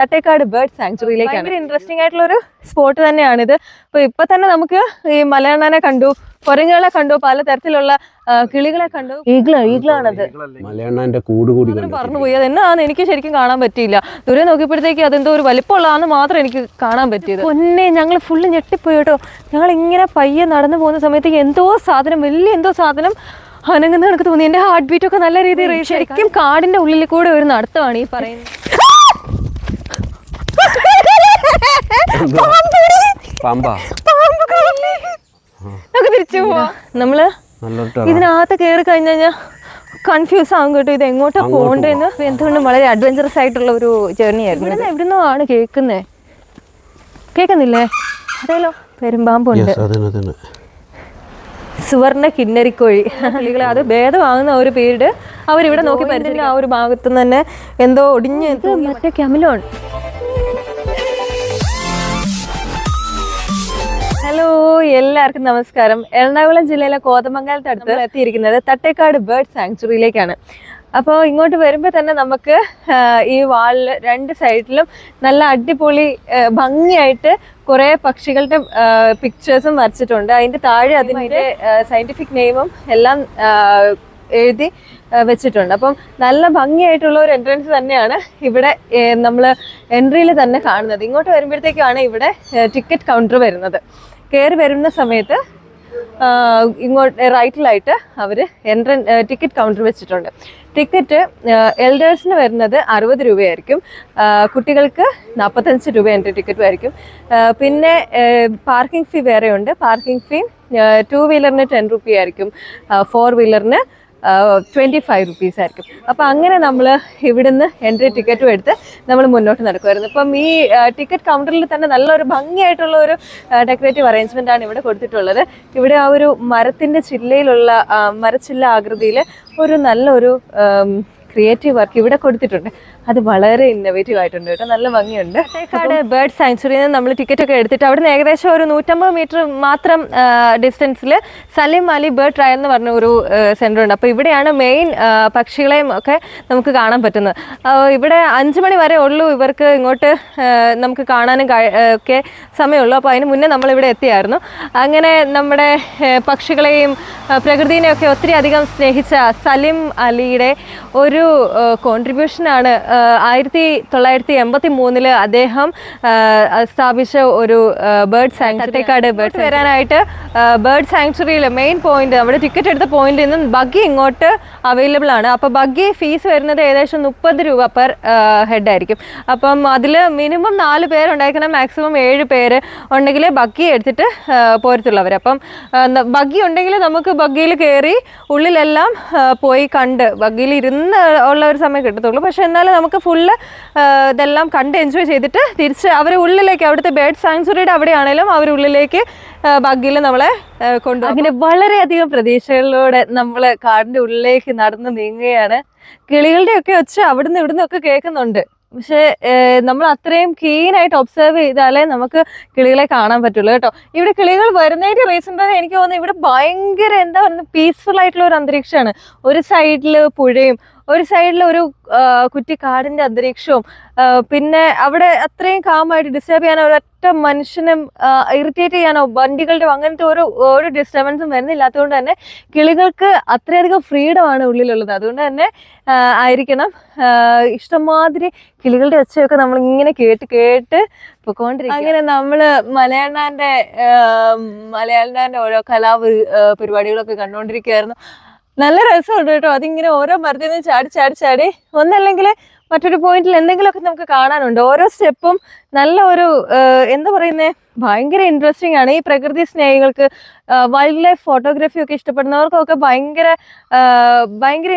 Thattekad bird സാങ്ച്വറിയിലേക്കാണ്. ഭയങ്കര interesting ആയിട്ടുള്ള ഒരു സ്പോട്ട് തന്നെയാണിത്. ഇപ്പൊ തന്നെ നമുക്ക് ഈ മലയണ്ണാനെ കണ്ടു, കുരങ്ങുകളെ കണ്ടു, പലതരത്തിലുള്ള കിളികളെ കണ്ടു. ഈഗിളാണത്. മലയണ്ണാന്റെ കൂട് കൂടി പറഞ്ഞുപോയി. അത് എന്നാന്ന് എനിക്ക് ശരിക്കും കാണാൻ പറ്റിയില്ല. ദൂരെ നോക്കിയപ്പോഴത്തേക്ക് അതെന്തോ ഒരു വലിപ്പമുള്ളതാന്ന് മാത്രം എനിക്ക് കാണാൻ പറ്റിയത്. പൊന്നെ, ഞങ്ങൾ ഫുള്ള് ഞെട്ടിപ്പോയി കേട്ടോ. ഞങ്ങൾ ഇങ്ങനെ പയ്യെ നടന്നു പോകുന്ന സമയത്തേക്ക് എന്തോ സാധനം, വലിയ എന്തോ സാധനം അനങ്ങുന്ന എനിക്ക് തോന്നി. എന്റെ ഹാർട്ട് ബീറ്റ് ഒക്കെ നല്ല രീതിയിൽ ശരിക്കും കാടിന്റെ ഉള്ളിൽ കൂടെ ഒരു നടത്തമാണ് ഈ പറയുന്നത്. നമുക്ക് തിരിച്ചു പോവാ. നമ്മള് ഇതിനകത്ത് കയറി കഴിഞ്ഞു കഴിഞ്ഞാൽ കൺഫ്യൂസ് ആകും കേട്ടോ, ഇത് എങ്ങോട്ടാ പോകേണ്ടതെന്ന്. എന്തുകൊണ്ടും വളരെ അഡ്വഞ്ചറസ് ആയിട്ടുള്ള ഒരു ജേർണി ആയിരുന്നു. എവിടുന്നോ ആണ് കേൾക്കുന്നില്ലേ? അതേലോ, പെരുമ്പാമ്പുണ്ട്. സുവർണ കിന്നരിക്കോഴി കിളികളെ, അത് ഭേദമാകുന്ന ഒരു പീരീഡ് അവരിവിടെ നോക്കി പരിചയം. ആ ഒരു ഭാഗത്തുനിന്ന് തന്നെ എന്തോ ഒടിഞ്ഞ് മറ്റേ ക്യാമിലോൺ. ഹലോ, എല്ലാവർക്കും നമസ്കാരം. എറണാകുളം ജില്ലയിലെ കോതമംഗലത്ത് അടുത്ത് എത്തിയിരിക്കുന്നത് തട്ടേക്കാട് ബേർഡ് സാങ്ച്വറിയിലേക്കാണ്. അപ്പോൾ ഇങ്ങോട്ട് വരുമ്പോൾ തന്നെ നമുക്ക് ഈ വാളിൽ രണ്ട് സൈഡിലും നല്ല അടിപൊളി ഭംഗിയായിട്ട് കുറേ പക്ഷികളുടെ പിക്ചേഴ്സും വരച്ചിട്ടുണ്ട്. അതിൻ്റെ താഴെ അതിൻ്റെ സയൻറ്റിഫിക് നെയിമും എല്ലാം എഴുതി വെച്ചിട്ടുണ്ട്. അപ്പം നല്ല ഭംഗിയായിട്ടുള്ള ഒരു എൻട്രൻസ് തന്നെയാണ് ഇവിടെ നമ്മൾ എൻട്രിയിൽ തന്നെ കാണുന്നത്. ഇങ്ങോട്ട് വരുമ്പോഴത്തേക്കാണ് ഇവിടെ ടിക്കറ്റ് കൗണ്ടർ വരുന്നത്. കയറി വരുന്ന സമയത്ത് ഇങ്ങോട്ട് റൈറ്റിലായിട്ട് അവർ ടിക്കറ്റ് കൗണ്ടർ വെച്ചിട്ടുണ്ട്. ടിക്കറ്റ് എൽഡേഴ്സിന് വരുന്നത് 60 രൂപയായിരിക്കും, കുട്ടികൾക്ക് 45 രൂപ എൻട്രി ടിക്കറ്റും ആയിരിക്കും. പിന്നെ പാർക്കിംഗ് ഫീ വേറെയുണ്ട്. പാർക്കിംഗ് ഫീ 2 വീലറിന് 10 രൂപയായിരിക്കും, 4 വീലറിന് 25 റുപ്പീസ് ആയിരിക്കും. അപ്പോൾ അങ്ങനെ നമ്മൾ ഇവിടുന്ന് എൻട്രി ടിക്കറ്റും എടുത്ത് നമ്മൾ മുന്നോട്ട് നടക്കുമായിരുന്നു. ഇപ്പം ഈ ടിക്കറ്റ് കൗണ്ടറിൽ തന്നെ നല്ലൊരു ഭംഗിയായിട്ടുള്ള ഒരു ഡെക്കറേറ്റീവ് അറേഞ്ച്മെൻ്റ് ആണ് ഇവിടെ കൊടുത്തിട്ടുള്ളത്. ഇവിടെ ആ ഒരു മരത്തിൻ്റെ ചില്ലയിലുള്ള മരച്ചില്ല ആകൃതിയിൽ ഒരു നല്ലൊരു ക്രിയേറ്റീവ് വർക്ക് ഇവിടെ കൊടുത്തിട്ടുണ്ട്. അത് വളരെ ഇന്നോവേറ്റീവ് ആയിട്ടുണ്ട് കേട്ടോ, നല്ല ഭംഗിയുണ്ട്. തട്ടേക്കാട് ബേർഡ് സാങ്ച്വറിയിൽ നിന്ന് നമ്മൾ ടിക്കറ്റ് ഒക്കെ എടുത്തിട്ട് അവിടുന്ന് ഏകദേശം ഒരു 150 മീറ്റർ മാത്രം ഡിസ്റ്റൻസിൽ സലിം അലി ബേർഡ് ട്രയൽ എന്ന് പറഞ്ഞ ഒരു സെൻ്റർ ഉണ്ട്. അപ്പോൾ ഇവിടെയാണ് മെയിൻ പക്ഷികളെയും ഒക്കെ നമുക്ക് കാണാൻ പറ്റുന്നത്. ഇവിടെ 5 മണി വരെ ഉള്ളൂ ഇവർക്ക് ഇങ്ങോട്ട് നമുക്ക് കാണാനും ഒക്കെ സമയമുള്ളൂ. അപ്പോൾ അതിന് മുന്നേ നമ്മളിവിടെ എത്തിയായിരുന്നു. അങ്ങനെ നമ്മുടെ പക്ഷികളെയും പ്രകൃതിനെയൊക്കെ ഒത്തിരി അധികം സ്നേഹിച്ച സലിം അലിയുടെ ഒരു കോൺട്രിബ്യൂഷനാണ് 1983 അദ്ദേഹം സ്ഥാപിച്ച ഒരു ബേർഡ് സാങ്ച്വറിക്കാട് ബേർഡ് വരാനായിട്ട് ബേർഡ് സാങ്ച്വറിയിൽ മെയിൻ പോയിന്റ് നമ്മുടെ ടിക്കറ്റ് എടുത്ത പോയിന്റിൽ നിന്നും ബഗ്ഗി ഇങ്ങോട്ട് അവൈലബിൾ ആണ്. അപ്പോൾ ബഗ്ഗി ഫീസ് വരുന്നത് ഏകദേശം 30 രൂപ പെർ ഹെഡ് ആയിരിക്കും. അപ്പം അതിൽ മിനിമം 4 പേരുണ്ടായിരിക്കണം, മാക്സിമം 7 പേര് ഉണ്ടെങ്കിൽ ബഗ്ഗി എടുത്തിട്ട് പോരത്തുള്ളവർ. അപ്പം ബഗ്ഗി ഉണ്ടെങ്കിൽ നമുക്ക് ബഗ്ഗിയിൽ കയറി ഉള്ളിലെല്ലാം പോയി കണ്ട് ബഗ്ഗിയിൽ ഇരുന്ന് ഉള്ള ഒരു സമയം കിട്ടത്തുള്ളൂ. പക്ഷെ എന്നാലും നമുക്ക് ഫുള്ള് ഇതെല്ലാം കണ്ട് എൻജോയ് ചെയ്തിട്ട് തിരിച്ച് അവർ ഉള്ളിലേക്ക്, അവിടുത്തെ ബേർഡ് സാങ്ച്വറിയുടെ അവിടെയാണേലും അവർ ഉള്ളിലേക്ക് ബഗ്ഗിയിൽ നമ്മളെ കൊണ്ടുപോകും. അങ്ങനെ വളരെയധികം പ്രതീക്ഷകളിലൂടെ നമ്മൾ കാടിൻ്റെ ഉള്ളിലേക്ക് നടന്ന് നീങ്ങുകയാണ്. കിളികളുടെയൊക്കെ ഒച്ച അവിടുന്ന് ഇവിടുന്ന് ഒക്കെ കേൾക്കുന്നുണ്ട്. പക്ഷേ നമ്മൾ അത്രയും കീനായിട്ട് ഒബ്സർവ് ചെയ്താലേ നമുക്ക് കിളികളെ കാണാൻ പറ്റുള്ളൂ കേട്ടോ. ഇവിടെ കിളികൾ വരുന്നതിൻ്റെ റീസൺ തന്നെ എനിക്ക് തോന്നുന്നു ഇവിടെ ഭയങ്കര എന്താ പറയുക പീസ്ഫുൾ ആയിട്ടുള്ള ഒരു അന്തരീക്ഷമാണ്. ഒരു സൈഡിൽ പുഴയും ഒരു സൈഡിൽ ഒരു കുറ്റിക്കാടിൻ്റെ അന്തരീക്ഷവും, പിന്നെ അവിടെ അത്രയും കാമായിട്ട് ഡിസ്റ്റർബ് ചെയ്യാനോ ഒരൊറ്റ മനുഷ്യനും ഇറിറ്റേറ്റ് ചെയ്യാനോ വണ്ടികളുടെ അങ്ങനത്തെ ഒരു ഡിസ്റ്റർബൻസും വരുന്നില്ലാത്തതുകൊണ്ട് തന്നെ കിളികൾക്ക് അത്രയധികം ഫ്രീഡമാണ് ഉള്ളിലുള്ളത്. അതുകൊണ്ട് തന്നെ ആയിരിക്കണം ഇഷ്ടംമാതിരി കിളികളുടെ ഒച്ചയൊക്കെ നമ്മളിങ്ങനെ കേട്ട് പൊക്കോണ്ടിരിക്കും. അങ്ങനെ നമ്മൾ മലയാളാൻ്റെ ഓരോ പരിപാടികളൊക്കെ കണ്ടുകൊണ്ടിരിക്കുകയായിരുന്നു. നല്ല രസമുണ്ട് കേട്ടോ. അതിങ്ങനെ ഓരോ മരത്തിൽ നിന്ന് ചാടി ഒന്നല്ലെങ്കിൽ മറ്റൊരു പോയിന്റിൽ എന്തെങ്കിലുമൊക്കെ നമുക്ക് കാണാനുണ്ട്. ഓരോ സ്റ്റെപ്പും നല്ല ഒരു എന്താ പറയുന്നത്, ഭയങ്കര ഇൻട്രസ്റ്റിംഗ് ആണ്. ഈ പ്രകൃതി സ്നേഹികൾക്ക്, വൈൽഡ് ലൈഫ് ഫോട്ടോഗ്രാഫി ഒക്കെ ഇഷ്ടപ്പെടുന്നവർക്കൊക്കെ ഭയങ്കര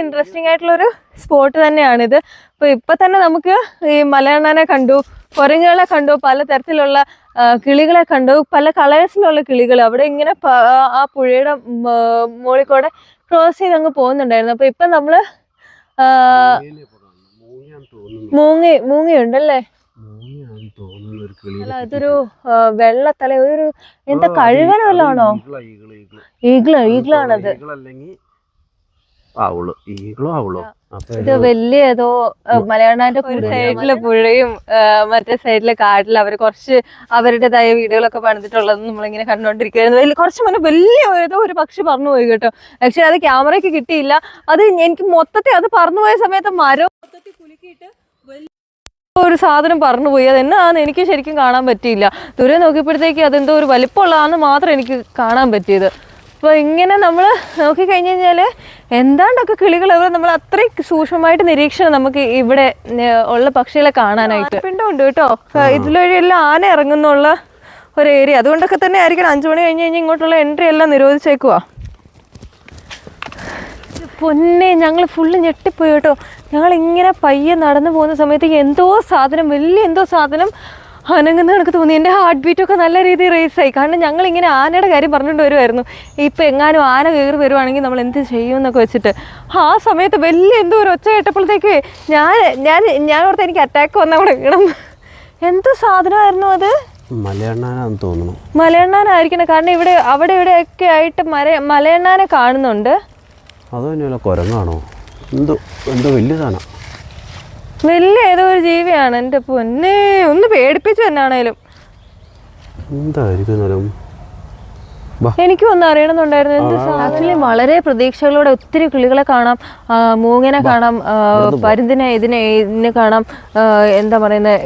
ഇൻട്രസ്റ്റിംഗ് ആയിട്ടുള്ളൊരു സ്പോട്ട് തന്നെയാണിത്. അപ്പോൾ ഇപ്പം തന്നെ നമുക്ക് ഈ മലയണ്ണാനെ കണ്ടു, കുരങ്ങുകളെ കണ്ടു, പലതരത്തിലുള്ള കിളികളെ കണ്ടു, പല കളേഴ്സിലുള്ള കിളികൾ അവിടെ ഇങ്ങനെ ആ പുഴയുടെ മുകളിൽ കൂടെ ക്രോസ് ചെയ്ത് അങ്ങ് പോകുന്നുണ്ടായിരുന്നു. അപ്പൊ ഇപ്പൊ നമ്മള് മൂങ്ങയുണ്ടല്ലേ, അല്ല ഇതൊരു വെള്ളത്തല, ഒരു എന്താ കഴുകന വല്ലതാണോ? ഈഗിളാണത്. ആവുള്ളൂ ഈകളും ആവുള്ളൂ. അപ്പൊ ഇത് വലിയ ഏതോ മലയാളാന്റെ ഒരു സൈഡിലെ പുഴയും മറ്റേ സൈഡിലെ കാട്ടിൽ അവർ കുറച്ച് അവരുടേതായ വീടുകളൊക്കെ പണിതിട്ടുള്ളത് നമ്മളിങ്ങനെ കണ്ടുകൊണ്ടിരിക്കുകയായിരുന്നു. കുറച്ച് മുന്നേ വലിയ ഏതോ ഒരു പക്ഷി പറന്നു പോയി കേട്ടോ. പക്ഷെ അത് ക്യാമറയ്ക്ക് കിട്ടിയില്ല. അത് എനിക്ക് മൊത്തത്തിൽ അത് പറന്നുപോയ സമയത്ത് മരം മൊത്തത്തിൽ കുലുക്കിയിട്ട് ഒരു സാധനം പറന്നുപോയി. അത് എന്നാന്ന് എനിക്ക് ശരിക്കും കാണാൻ പറ്റിയില്ല. ദൂരെ നോക്കിയപ്പോഴത്തേക്ക് അതെന്തോ ഒരു വലിപ്പമുള്ളതാണെന്ന് മാത്രം എനിക്ക് കാണാൻ പറ്റിയത്. അപ്പോൾ ഇങ്ങനെ നമ്മൾ നോക്കിക്കഴിഞ്ഞ് കഴിഞ്ഞാൽ എന്താണ്ടൊക്കെ കിളികൾ നമ്മൾ അത്രയും സൂക്ഷ്മമായിട്ട് നിരീക്ഷണം നമുക്ക് ഇവിടെ ഉള്ള പക്ഷികളെ കാണാനായിട്ട് പിണ്ടുണ്ട് കേട്ടോ. ഇതിലൊഴിയെല്ലാം ആന ഇറങ്ങുന്നുള്ള ഒരു ഏരിയ. അതുകൊണ്ടൊക്കെ തന്നെ ആയിരിക്കണം 5 മണി കഴിഞ്ഞ് കഴിഞ്ഞാൽ ഇങ്ങോട്ടുള്ള എൻട്രി എല്ലാം നിരോധിച്ചേക്കുവാ. പൊന്നെ ഞങ്ങൾ ഫുള്ള് ഞെട്ടിപ്പോയി കേട്ടോ. ഞങ്ങൾ ഇങ്ങനെ പയ്യെ നടന്നു പോകുന്ന സമയത്തേക്ക് എന്തോ സാധനം വലിയ എന്തോ സാധനം അനങ്ങുന്ന കണക്ക് തോന്നി. എൻ്റെ ഹാർട്ട് ബീറ്റൊക്കെ നല്ല രീതിയിൽ റേസായി. കാരണം ഞങ്ങളിങ്ങനെ ആനയുടെ കാര്യം പറഞ്ഞുകൊണ്ട് വരുമായിരുന്നു. ഇപ്പം എങ്ങാനും ആന കയറി വരുവാണെങ്കിൽ നമ്മൾ എന്ത് ചെയ്യുമെന്നൊക്കെ വെച്ചിട്ട് ആ സമയത്ത് വലിയ എന്തോ ഒരു ഒച്ച കേട്ടപ്പോഴത്തേക്ക് ഞാൻ ഓർത്ത് എനിക്ക് അറ്റാക്ക് വന്നാൽ അവിടെ വീണം. എന്തോ സാധനമായിരുന്നു അത്. മലയണ്ണാനാന്ന് തോന്നുന്നു. മലയണ്ണാനായിരിക്കണം. കാരണം അവിടെ ഇവിടെയൊക്കെ ആയിട്ട് മലയണ്ണാനെ കാണുന്നുണ്ട്. അത് തന്നെയല്ല കുരങ്ങാണോ എന്തോ വലിയ സാധനം. വലിയ ഏതോ ഒരു ജീവിയാണ്. എൻ്റെ പൊന്നെ ഒന്ന് പേടിപ്പിച്ചു എന്നാണേലും. എന്തായിരിക്കും എനിക്കും ഒന്നും അറിയണമെന്നുണ്ടായിരുന്നു. എന്ത് ആക്ച്വലി വളരെ പ്രതീക്ഷകളോടെ ഒത്തിരി കിളികളെ കാണാം, മൂങ്ങനെ കാണാം, പരുന്തിനെ ഇതിനെ കാണാം, എന്താ പറയുന്നത്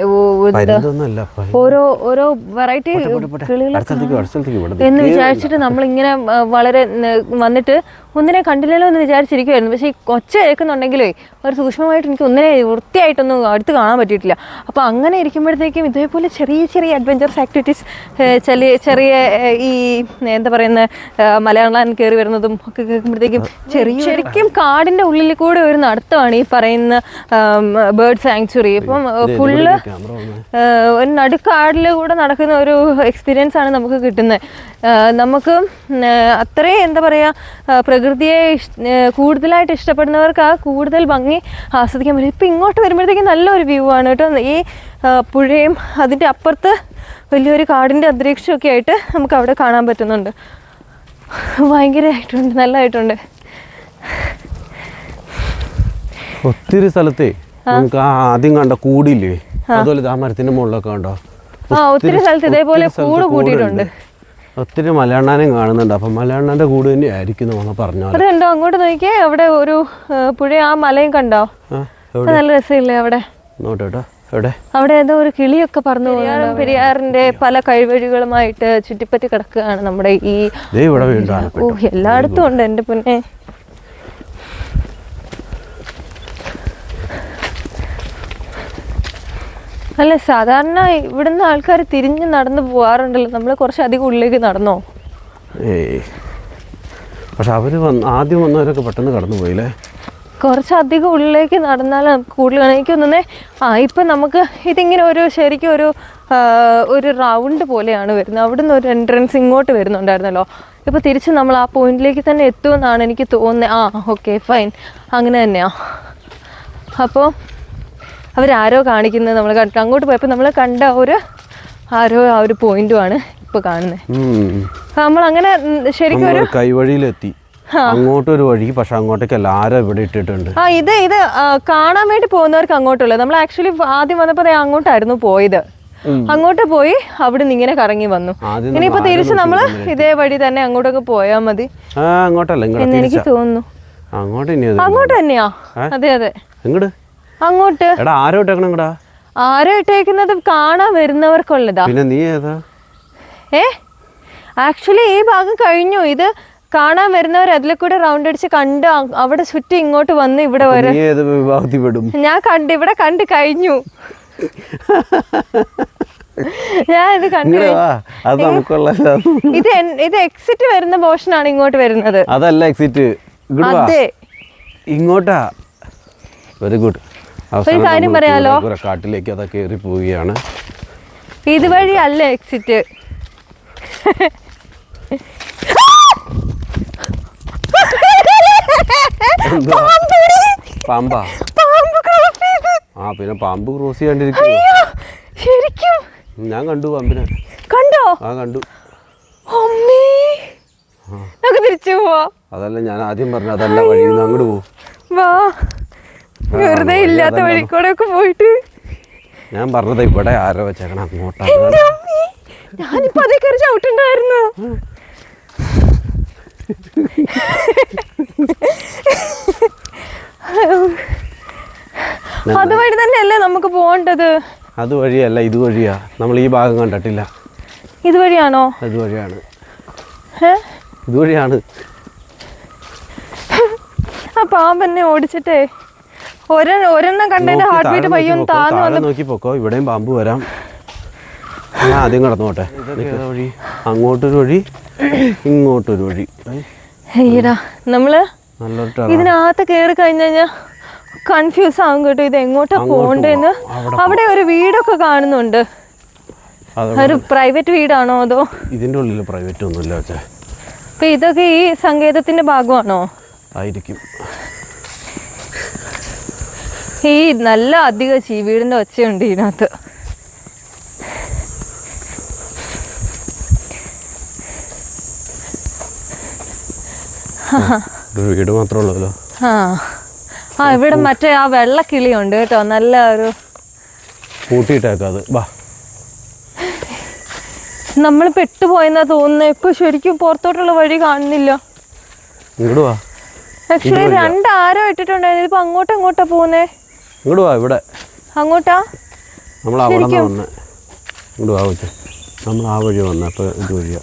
ഓരോ വെറൈറ്റി കിളികളെ എന്ന് വിചാരിച്ചിട്ട് നമ്മളിങ്ങനെ വളരെ വന്നിട്ട് ഒന്നിനെ കണ്ടില്ലല്ലോ എന്ന് വിചാരിച്ചിരിക്കുമായിരുന്നു. പക്ഷേ ഈ ഒച്ച കേൾക്കുന്നുണ്ടെങ്കിലേ ഒരു സൂക്ഷ്മമായിട്ട് എനിക്ക് ഒന്നിനെ വൃത്തിയായിട്ടൊന്നും അടുത്ത് കാണാൻ പറ്റിയിട്ടില്ല. അപ്പോൾ അങ്ങനെ ഇരിക്കുമ്പോഴത്തേക്കും ഇതേപോലെ ചെറിയ അഡ്വഞ്ചറസ് ആക്ടിവിറ്റീസ് ചെറിയ ഈ എന്താ പറയുന്ന മലയാളം കയറി വരുന്നതും ഒക്കെ കേൾക്കുമ്പോഴത്തേക്കും ശരിക്കും കാടിൻ്റെ ഉള്ളിൽ കൂടെ ഒരു നടത്തമാണ് ഈ പറയുന്ന ബേർഡ് സാങ്ച്വറി. ഇപ്പം ഫുള്ള് ഒരു നടുക്കാടിൽ കൂടെ നടക്കുന്ന ഒരു എക്സ്പീരിയൻസ് ആണ് നമുക്ക് കിട്ടുന്നത്. നമുക്ക് അത്രയും എന്താ പറയുക പ്രകൃതിയെ കൂടുതലായിട്ട് ഇഷ്ടപ്പെടുന്നവർക്ക് ആ കൂടുതൽ ഭംഗി ആസ്വദിക്കാൻ പറ്റും. ഇപ്പം ഇങ്ങോട്ട് വരുമ്പോഴത്തേക്കും നല്ലൊരു വ്യൂ ആണ് കേട്ടോ. ഈ പുഴയും അതിൻ്റെ അപ്പുറത്ത് വലിയൊരു കാടിൻ്റെ അന്തരീക്ഷമൊക്കെ ആയിട്ട് നമുക്ക് അവിടെ കാണാൻ പറ്റുന്നുണ്ട്. ഭയങ്കരമായിട്ടുണ്ട്, നല്ലതായിട്ടുണ്ട്. ഒത്തിരി സ്ഥലത്തെ നമുക്ക് ആദ്യം കണ്ട കൂടിയില്ലേ, അതുപോലെ ആ മരത്തിന്റെ മുകളിലൊക്കെ കണ്ടോ ഒത്തിരി സ്ഥലത്ത് ഇതേപോലെ കൂട് കൂട്ടിയിട്ടുണ്ട്. ഒത്തിരി മലയണ്ണാനെയും കാണുന്നുണ്ട്. അപ്പം മലയണ്ണാന്റെ കൂട് തന്നെ ആയിരിക്കും നമ്മൾ പറഞ്ഞാൽ. അത് കണ്ടോ അങ്ങോട്ട് നോക്കിയേ, അവിടെ ഒരു പുഴ, ആ മലയും കണ്ടോ, നല്ല രസമില്ലേ അവിടെ. നോട്ടോ എവിടെ അവിടെ ഏതോ ഒരു കിളിയൊക്കെ പറഞ്ഞു പോകുന്നുണ്ട്. പെരിയാറിന്റെ പല കഴിവഴികളുമായിട്ട് ചുറ്റിപ്പറ്റി കിടക്കുകയാണ് നമ്മുടെ ഈ. എല്ലായിടത്തും ഉണ്ട് എൻ്റെ പൊന്നെ. അല്ല സാധാരണ ഇവിടുന്ന് ആൾക്കാർ തിരിഞ്ഞ് നടന്നു പോകാറുണ്ടല്ലോ, നമ്മൾ കുറച്ചധികം ഉള്ളിലേക്ക് നടന്നോ? പക്ഷെ അവര് ആദ്യം വന്നവരൊക്കെ പെട്ടെന്ന് കടന്നു പോയില്ലേ. കുറച്ചധികം ഉള്ളിലേക്ക് നടന്നാൽ നമുക്ക് കൂടുതൽ എനിക്ക് തോന്നുന്നേ. ഇപ്പം നമുക്ക് ഇതിങ്ങനെ ശരിക്കും ഒരു റൗണ്ട് പോലെയാണ് വരുന്നത്. അവിടുന്ന് ഒരു എൻട്രൻസ് ഇങ്ങോട്ട് വരുന്നുണ്ടായിരുന്നല്ലോ. ഇപ്പോൾ തിരിച്ച് നമ്മൾ ആ പോയിന്റിലേക്ക് തന്നെ എത്തുമെന്നാണ് എനിക്ക് തോന്നുന്നത്. ഓക്കെ ഫൈൻ, അങ്ങനെ തന്നെയാണ്. അപ്പോൾ അവരാരോ കാണിക്കുന്നത് നമ്മൾ കണ്ടു. അങ്ങോട്ട് പോയപ്പോൾ നമ്മൾ കണ്ട ആ ഒരു പോയിന്റുമാണ് ഇപ്പോൾ കാണുന്നത്. നമ്മളങ്ങനെ ശരിക്കും ഒരു കൈവഴിയിലെത്തി. അങ്ങോട്ടൊരു വഴി, പക്ഷെ അങ്ങോട്ടേക്ക് എല്ലാരും ഇവിടെ ഇട്ടിട്ടുണ്ട്. ഇത് കാണാൻ വേണ്ടി പോകുന്നവർക്ക് അങ്ങോട്ടുള്ളത്. നമ്മൾ ആക്ച്വലി ആദ്യം വന്നപ്പോൾ അങ്ങോട്ടായിരുന്നു പോയത്. അങ്ങോട്ട് പോയി അവിടെ നിന്ന് ഇങ്ങനെ കറങ്ങി വന്നു. ഇനിയിപ്പോ തിരിച്ച് നമ്മള് ഇതേ വഴി തന്നെ അങ്ങോട്ടൊക്കെ പോയാൽ മതി എന്ന് എനിക്ക് തോന്നുന്നു. അങ്ങോട്ട് തന്നെയാ? അതെ അങ്ങോട്ട്. ആരോ ഇട്ടേക്കുന്നത് കാണാൻ വരുന്നവർക്കുള്ളതാ. ആക്ച്വലി ഈ ഭാഗം കഴിഞ്ഞു. ഇത് കാണാൻ വരുന്നവർ അതിലെ കൂടെ റൗണ്ട് അടിച്ച് കണ്ട് അവിടെ ചുറ്റി ഇങ്ങോട്ട് വന്ന് ഇവിടെ വരെ ഞാൻ ഇവിടെ കണ്ട് കഴിഞ്ഞു. ഞാൻ ഇത് കണ്ടു. ഇത് എക്സിറ്റ് വരുന്ന പോർഷനാണ് ഇങ്ങോട്ട് വരുന്നത്. അതല്ല എക്സിറ്റ്, അതെ ഇങ്ങോട്ടാ. Very good. ഒരു കാര്യം പറയാലോ, കാട്ടിലേക്ക് അതൊക്കെ കയറി പോവുകയാണ്. ഇതുവഴി അല്ല എക്സിറ്റ്. പാമ്പാ? പിന്നെ പാമ്പ് ക്രോസ് ചെയ്യാണ്ടിരിക്കും. ശരിക്കും ഞാൻ കണ്ടു പാമ്പിനെ. കണ്ടോ? കണ്ടു. നമുക്ക് തിരിച്ചു പോവാ. അതല്ല ഞാൻ ആദ്യം പറഞ്ഞു, അതല്ല വഴി, അങ്ങോട്ട് പോകും. വാ, വെറുതെ ഇല്ലാത്ത വഴി കൂടെ ഒക്കെ പോയിട്ട്. ഞാൻ പറഞ്ഞത് ഇവിടെ ആരോ വെച്ചേക്കണം അങ്ങോട്ടാണ്. ഞാനിപ്പോ അതേ കയറി ചവിട്ടുണ്ടായിരുന്നു. അതുവഴി തന്നെയല്ലേ നമുക്ക് പോകേണ്ടത്? അത് വഴിയല്ല, ഇത് വഴിയാ. നമ്മൾ ഈ ഭാഗം കണ്ടിട്ടില്ല. ഇതുവഴിയാണോ? ഇതുവഴിയാണ്, ഇതുവഴിയാണ്. ആ പാമ്പെന്നെ ഓടിച്ചിട്ടേ ഒരെണ്ണം കണ്ടതിന്റെ ഹാർട്ട് ബീറ്റ് പയ്യൊന്ന് താന്ന് വന്ന് നോക്കി പോക്കോ. ഇവിടെയും പാമ്പ് വരാം. ഞാൻ ആദ്യം കടന്നോട്ടെ. വഴി അങ്ങോട്ടൊരു വഴി, ഇങ്ങോട്ടൊരു വഴി. അയ്യടാ, നമ്മള് നല്ലൊരു ഇതിനകത്ത് കയറി കഴിഞ്ഞു കഴിഞ്ഞാൽ കൺഫ്യൂസ് ആവും കേട്ടോ. ഇത് എങ്ങോട്ടാ പോണ്ടേന്ന്. അവിടെ ഒരു വീടൊക്കെ കാണുന്നുണ്ട്. ഒരു പ്രൈവറ്റ് വീടാണോ അതോ? ഇതിന്റെ ഉള്ളിൽ പ്രൈവറ്റ് ഒന്നുമില്ല വെച്ചാ. അപ്പൊ ഇതൊക്കെ ഈ സങ്കേതത്തിന്റെ ഭാഗമാണോ? ആയിരിക്കും. ഈ നല്ല അധികം ചീവീടിന്റെ ഒച്ചയുണ്ട് ഇതിനകത്ത്. വീട് മാത്രമേ ഉള്ളൂല്ലോ. ആ ഇവിടെ മറ്റേ ആ വെള്ളക്കിളിയുണ്ട് കേട്ടോ. നല്ല ഒരു കൂട്ടിയിട്ടേക്കത്. വാ, നമ്മൾ പെട്ടുപോയെന്നാ തോന്നുന്നത്. ഇപ്പൊ ശരിക്കും പുറത്തോട്ടുള്ള വഴി കാണുന്നില്ല. ഇങ്ങോട്ട് വാ. ആക്ച്വലി രണ്ടാരോ ഇട്ടിട്ടുണ്ടായിരുന്നു. ഇപ്പൊ അങ്ങോട്ടാ പോകുന്നേ? ഇങ്ങോട്ട് വാ. ഇവിടെ അങ്ങോട്ടാ നമ്മൾ അവിടെ വന്നേ. ഇങ്ങോട്ട് വാ വെച്ചു. നമ്മൾ ആ വഴി വന്നപ്പോ ഇത് വഴിയാ.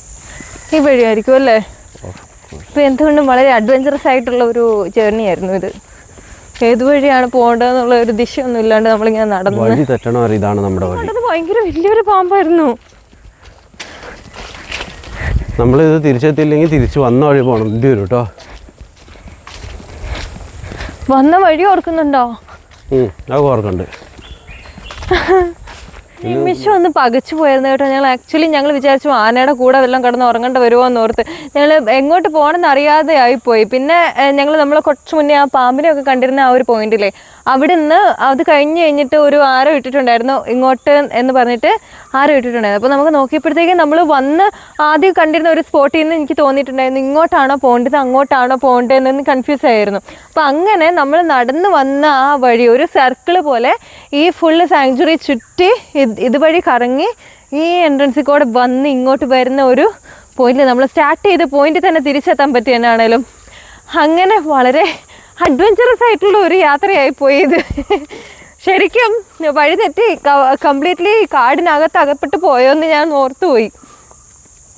ഈ വഴിയായിരിക്കും അല്ലേ? ഇപ്പൊ എന്തുകൊണ്ടും വളരെ അഡ്വഞ്ചറസ് ആയിട്ടുള്ള ഒരു ജേർണി ആയിരുന്നു ഇത്. ഏത് വഴിയാണ് പോകേണ്ടതെന്നുള്ള ഒരു ദിശയൊന്നും ഇല്ലാണ്ട് നമ്മളിങ്ങനെ നടന്നു. വഴി തെറ്റണോ? ഇതാണ് നമ്മുടെ വഴി. ഭയങ്കര വലിയൊരു പാമ്പായിരുന്നു. നമ്മളിത് തിരിച്ചെത്തിയില്ലെങ്കിൽ തിരിച്ച് വന്ന വഴി പോകണം. ഇത് വരും കേട്ടോ. വന്ന വഴി ഓർക്കുന്നുണ്ടോ? അത് ഓർക്കുന്നുണ്ട്. നിമിഷം ഒന്ന് പകച്ചു പോയിരുന്നു കേട്ടോ. ഞങ്ങൾ വിചാരിച്ചു ആനയുടെ കൂടെ വല്ലതും കിടന്ന് ഉറങ്ങേണ്ട വരുമോ എന്ന് ഓർത്ത് ഞങ്ങൾ എങ്ങോട്ട് പോകണമെന്ന് അറിയാതെ ആയിപ്പോയി. പിന്നെ നമ്മൾ കുറച്ച് മുന്നേ ആ പാമ്പിനെയൊക്കെ കണ്ടിരുന്ന ആ ഒരു പോയിന്റില്ലേ, അവിടെ നിന്ന് അത് കഴിഞ്ഞിട്ട് ഒരു ആരോ ഇട്ടിട്ടുണ്ടായിരുന്നു ഇങ്ങോട്ട് എന്ന് പറഞ്ഞിട്ട് ആരോ ഇട്ടിട്ടുണ്ടായിരുന്നു. അപ്പോൾ നമുക്ക് നോക്കിയപ്പോഴത്തേക്കും നമ്മൾ വന്ന് ആദ്യം കണ്ടിരുന്ന ഒരു സ്പോട്ടിൽ നിന്ന് എനിക്ക് തോന്നിയിട്ടുണ്ടായിരുന്നു ഇങ്ങോട്ടാണോ പോകേണ്ടത് അങ്ങോട്ടാണോ പോകേണ്ടതെന്ന് കൺഫ്യൂസ് ആയിരുന്നു. അപ്പോൾ അങ്ങനെ നമ്മൾ നടന്നു വന്ന ആ വഴി ഒരു സർക്കിൾ പോലെ ഈ ഫുള്ള് സാങ്ച്വറി ചുറ്റി ഇതുവഴി കറങ്ങി ഈ എൻട്രൻസിൽ കൂടെ വന്ന് ഇങ്ങോട്ട് വരുന്ന ഒരു പോയിന്റിൽ നമ്മൾ സ്റ്റാർട്ട് ചെയ്ത പോയിന്റിൽ തന്നെ തിരിച്ചെത്താൻ പറ്റിയെന്നാണേലും അങ്ങനെ വളരെ അഡ്വഞ്ചറസ് ആയിട്ടുള്ള ഒരു യാത്രയായി പോയി ഇത്. ശരിക്കും വഴി തെറ്റി കംപ്ലീറ്റ്ലി കാടിനകത്ത് അകപ്പെട്ട് പോയോന്ന് ഞാൻ ഓർത്തുപോയി.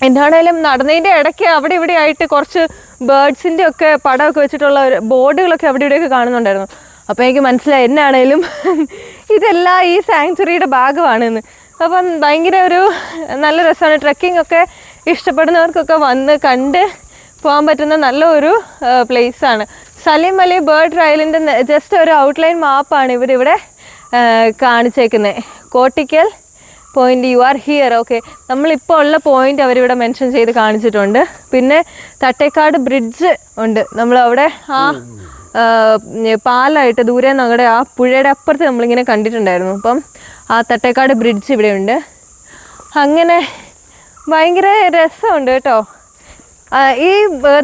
എന്താണേലും നടന്നതിൻ്റെ ഇടയ്ക്ക് അവിടെ ഇവിടെ ആയിട്ട് കുറച്ച് ബേർഡ്സിൻ്റെ ഒക്കെ പടമൊക്കെ വെച്ചിട്ടുള്ള ബോർഡുകളൊക്കെ അവിടെ ഇവിടെയൊക്കെ കാണുന്നുണ്ടായിരുന്നു. അപ്പോൾ എനിക്ക് മനസ്സിലായി എന്നാണേലും ഇതെല്ലാം ഈ സാങ്ച്വറിയുടെ ഭാഗമാണെന്ന്. അപ്പം ഭയങ്കര ഒരു നല്ല രസമാണ്. ട്രെക്കിംഗ് ഒക്കെ ഇഷ്ടപ്പെടുന്നവർക്കൊക്കെ വന്ന് കണ്ട് പോകാൻ പറ്റുന്ന നല്ല ഒരു പ്ലേസാണ്. സലീം അലി ബേർഡ് ട്രയലിൻ്റെ ജസ്റ്റ് ഒരു ഔട്ട്ലൈൻ മാപ്പാണ് ഇവരിവിടെ കാണിച്ചേക്കുന്നത്. Kottikkal point you are here. Okay, നമ്മളിപ്പോൾ ഉള്ള പോയിന്റ് അവരിവിടെ മെൻഷൻ ചെയ്ത് കാണിച്ചിട്ടുണ്ട്. പിന്നെ തട്ടേക്കാട് ബ്രിഡ്ജ് ഉണ്ട്. നമ്മളവിടെ ആ പാലായിട്ട് ദൂരെ നമ്മുടെ ആ പുഴയുടെ അപ്പുറത്ത് നമ്മളിങ്ങനെ കണ്ടിട്ടുണ്ടായിരുന്നു. അപ്പം ആ തട്ടേക്കാട് ബ്രിഡ്ജ് ഇവിടെയുണ്ട്. അങ്ങനെ ഭയങ്കര രസമുണ്ട് കേട്ടോ. ഈ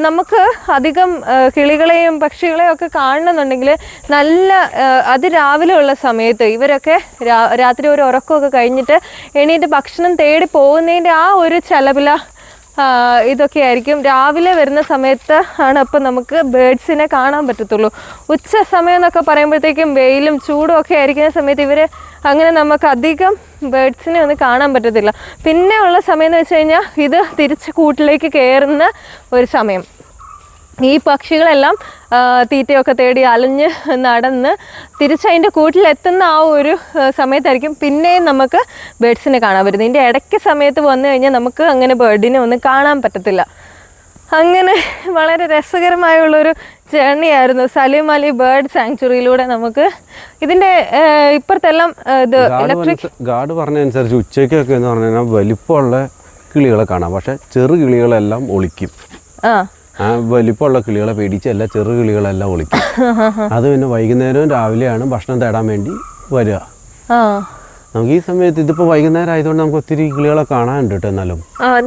നമുക്ക് അധികം കിളികളെയും പക്ഷികളെയും ഒക്കെ കാണണമെന്നുണ്ടെങ്കിൽ നല്ല അതിരാവിലെ ഉള്ള സമയത്ത് ഇവരൊക്കെ രാത്രി ഒരു ഉറക്കമൊക്കെ കഴിഞ്ഞിട്ട് എണീറ്റ് ഭക്ഷണം തേടി പോകുന്നതിൻ്റെ ആ ഒരു ചലപില ഇതൊക്കെ ആയിരിക്കും. രാവിലെ വരുന്ന സമയത്ത് ആണ് അപ്പം നമുക്ക് ബേഡ്സിനെ കാണാൻ പറ്റത്തുള്ളൂ. ഉച്ച സമയം എന്നൊക്കെ പറയുമ്പോഴത്തേക്കും വെയിലും ചൂടും ഒക്കെ ആയിരിക്കുന്ന സമയത്ത് ഇവർ അങ്ങനെ നമുക്ക് അധികം ബേഡ്സിനെ ഒന്നും കാണാൻ പറ്റത്തില്ല. പിന്നെ ഉള്ള സമയം എന്ന് വെച്ച് കഴിഞ്ഞാൽ ഇത് തിരിച്ച് കൂട്ടിലേക്ക് കയറുന്ന ഒരു സമയം. ഈ പക്ഷികളെല്ലാം തീറ്റയൊക്കെ തേടി അലഞ്ഞ് നടന്ന് തിരിച്ചതിൻ്റെ കൂട്ടിലെത്തുന്ന ആ ഒരു സമയത്തായിരിക്കും പിന്നെയും നമുക്ക് ബേഡ്സിനെ കാണാൻ പറ്റുന്നത്. ഇതിൻ്റെ ഇടയ്ക്ക് സമയത്ത് വന്നു കഴിഞ്ഞാൽ നമുക്ക് അങ്ങനെ ബേർഡിനെ ഒന്നും കാണാൻ പറ്റത്തില്ല. അങ്ങനെ വളരെ രസകരമായുള്ളൊരു ജേർണിയായിരുന്നു സലീം അലി ബേർഡ് സാങ്ച്വറിയിലൂടെ. നമുക്ക് ഇതിൻ്റെ ഇപ്പുറത്തെല്ലാം ഇത് ഇലക്ട്രിക് ഗാർഡ് പറഞ്ഞതനുസരിച്ച് ഉച്ചയ്ക്കൊക്കെ എന്ന് പറഞ്ഞു കഴിഞ്ഞാൽ വലിപ്പമുള്ള കിളികളെ കാണാം, പക്ഷെ ചെറു കിളികളെല്ലാം ഒളിക്കും. ആ വലിപ്പമുള്ള കിളികളെ പേടിച്ചല്ല, ചെറു കിളികളെല്ലാം ഒളിക്കും. അത് പിന്നെ വൈകുന്നേരവും രാവിലെയാണ് ഭക്ഷണം തേടാൻ വേണ്ടി വരിക. നമുക്ക് ഈ സമയത്ത് ഇതിപ്പോൾ വൈകുന്നേരം ആയതുകൊണ്ട് നമുക്ക് ഒത്തിരി കിളികളെ കാണാനുണ്ട് കേട്ടോ. എന്നാലും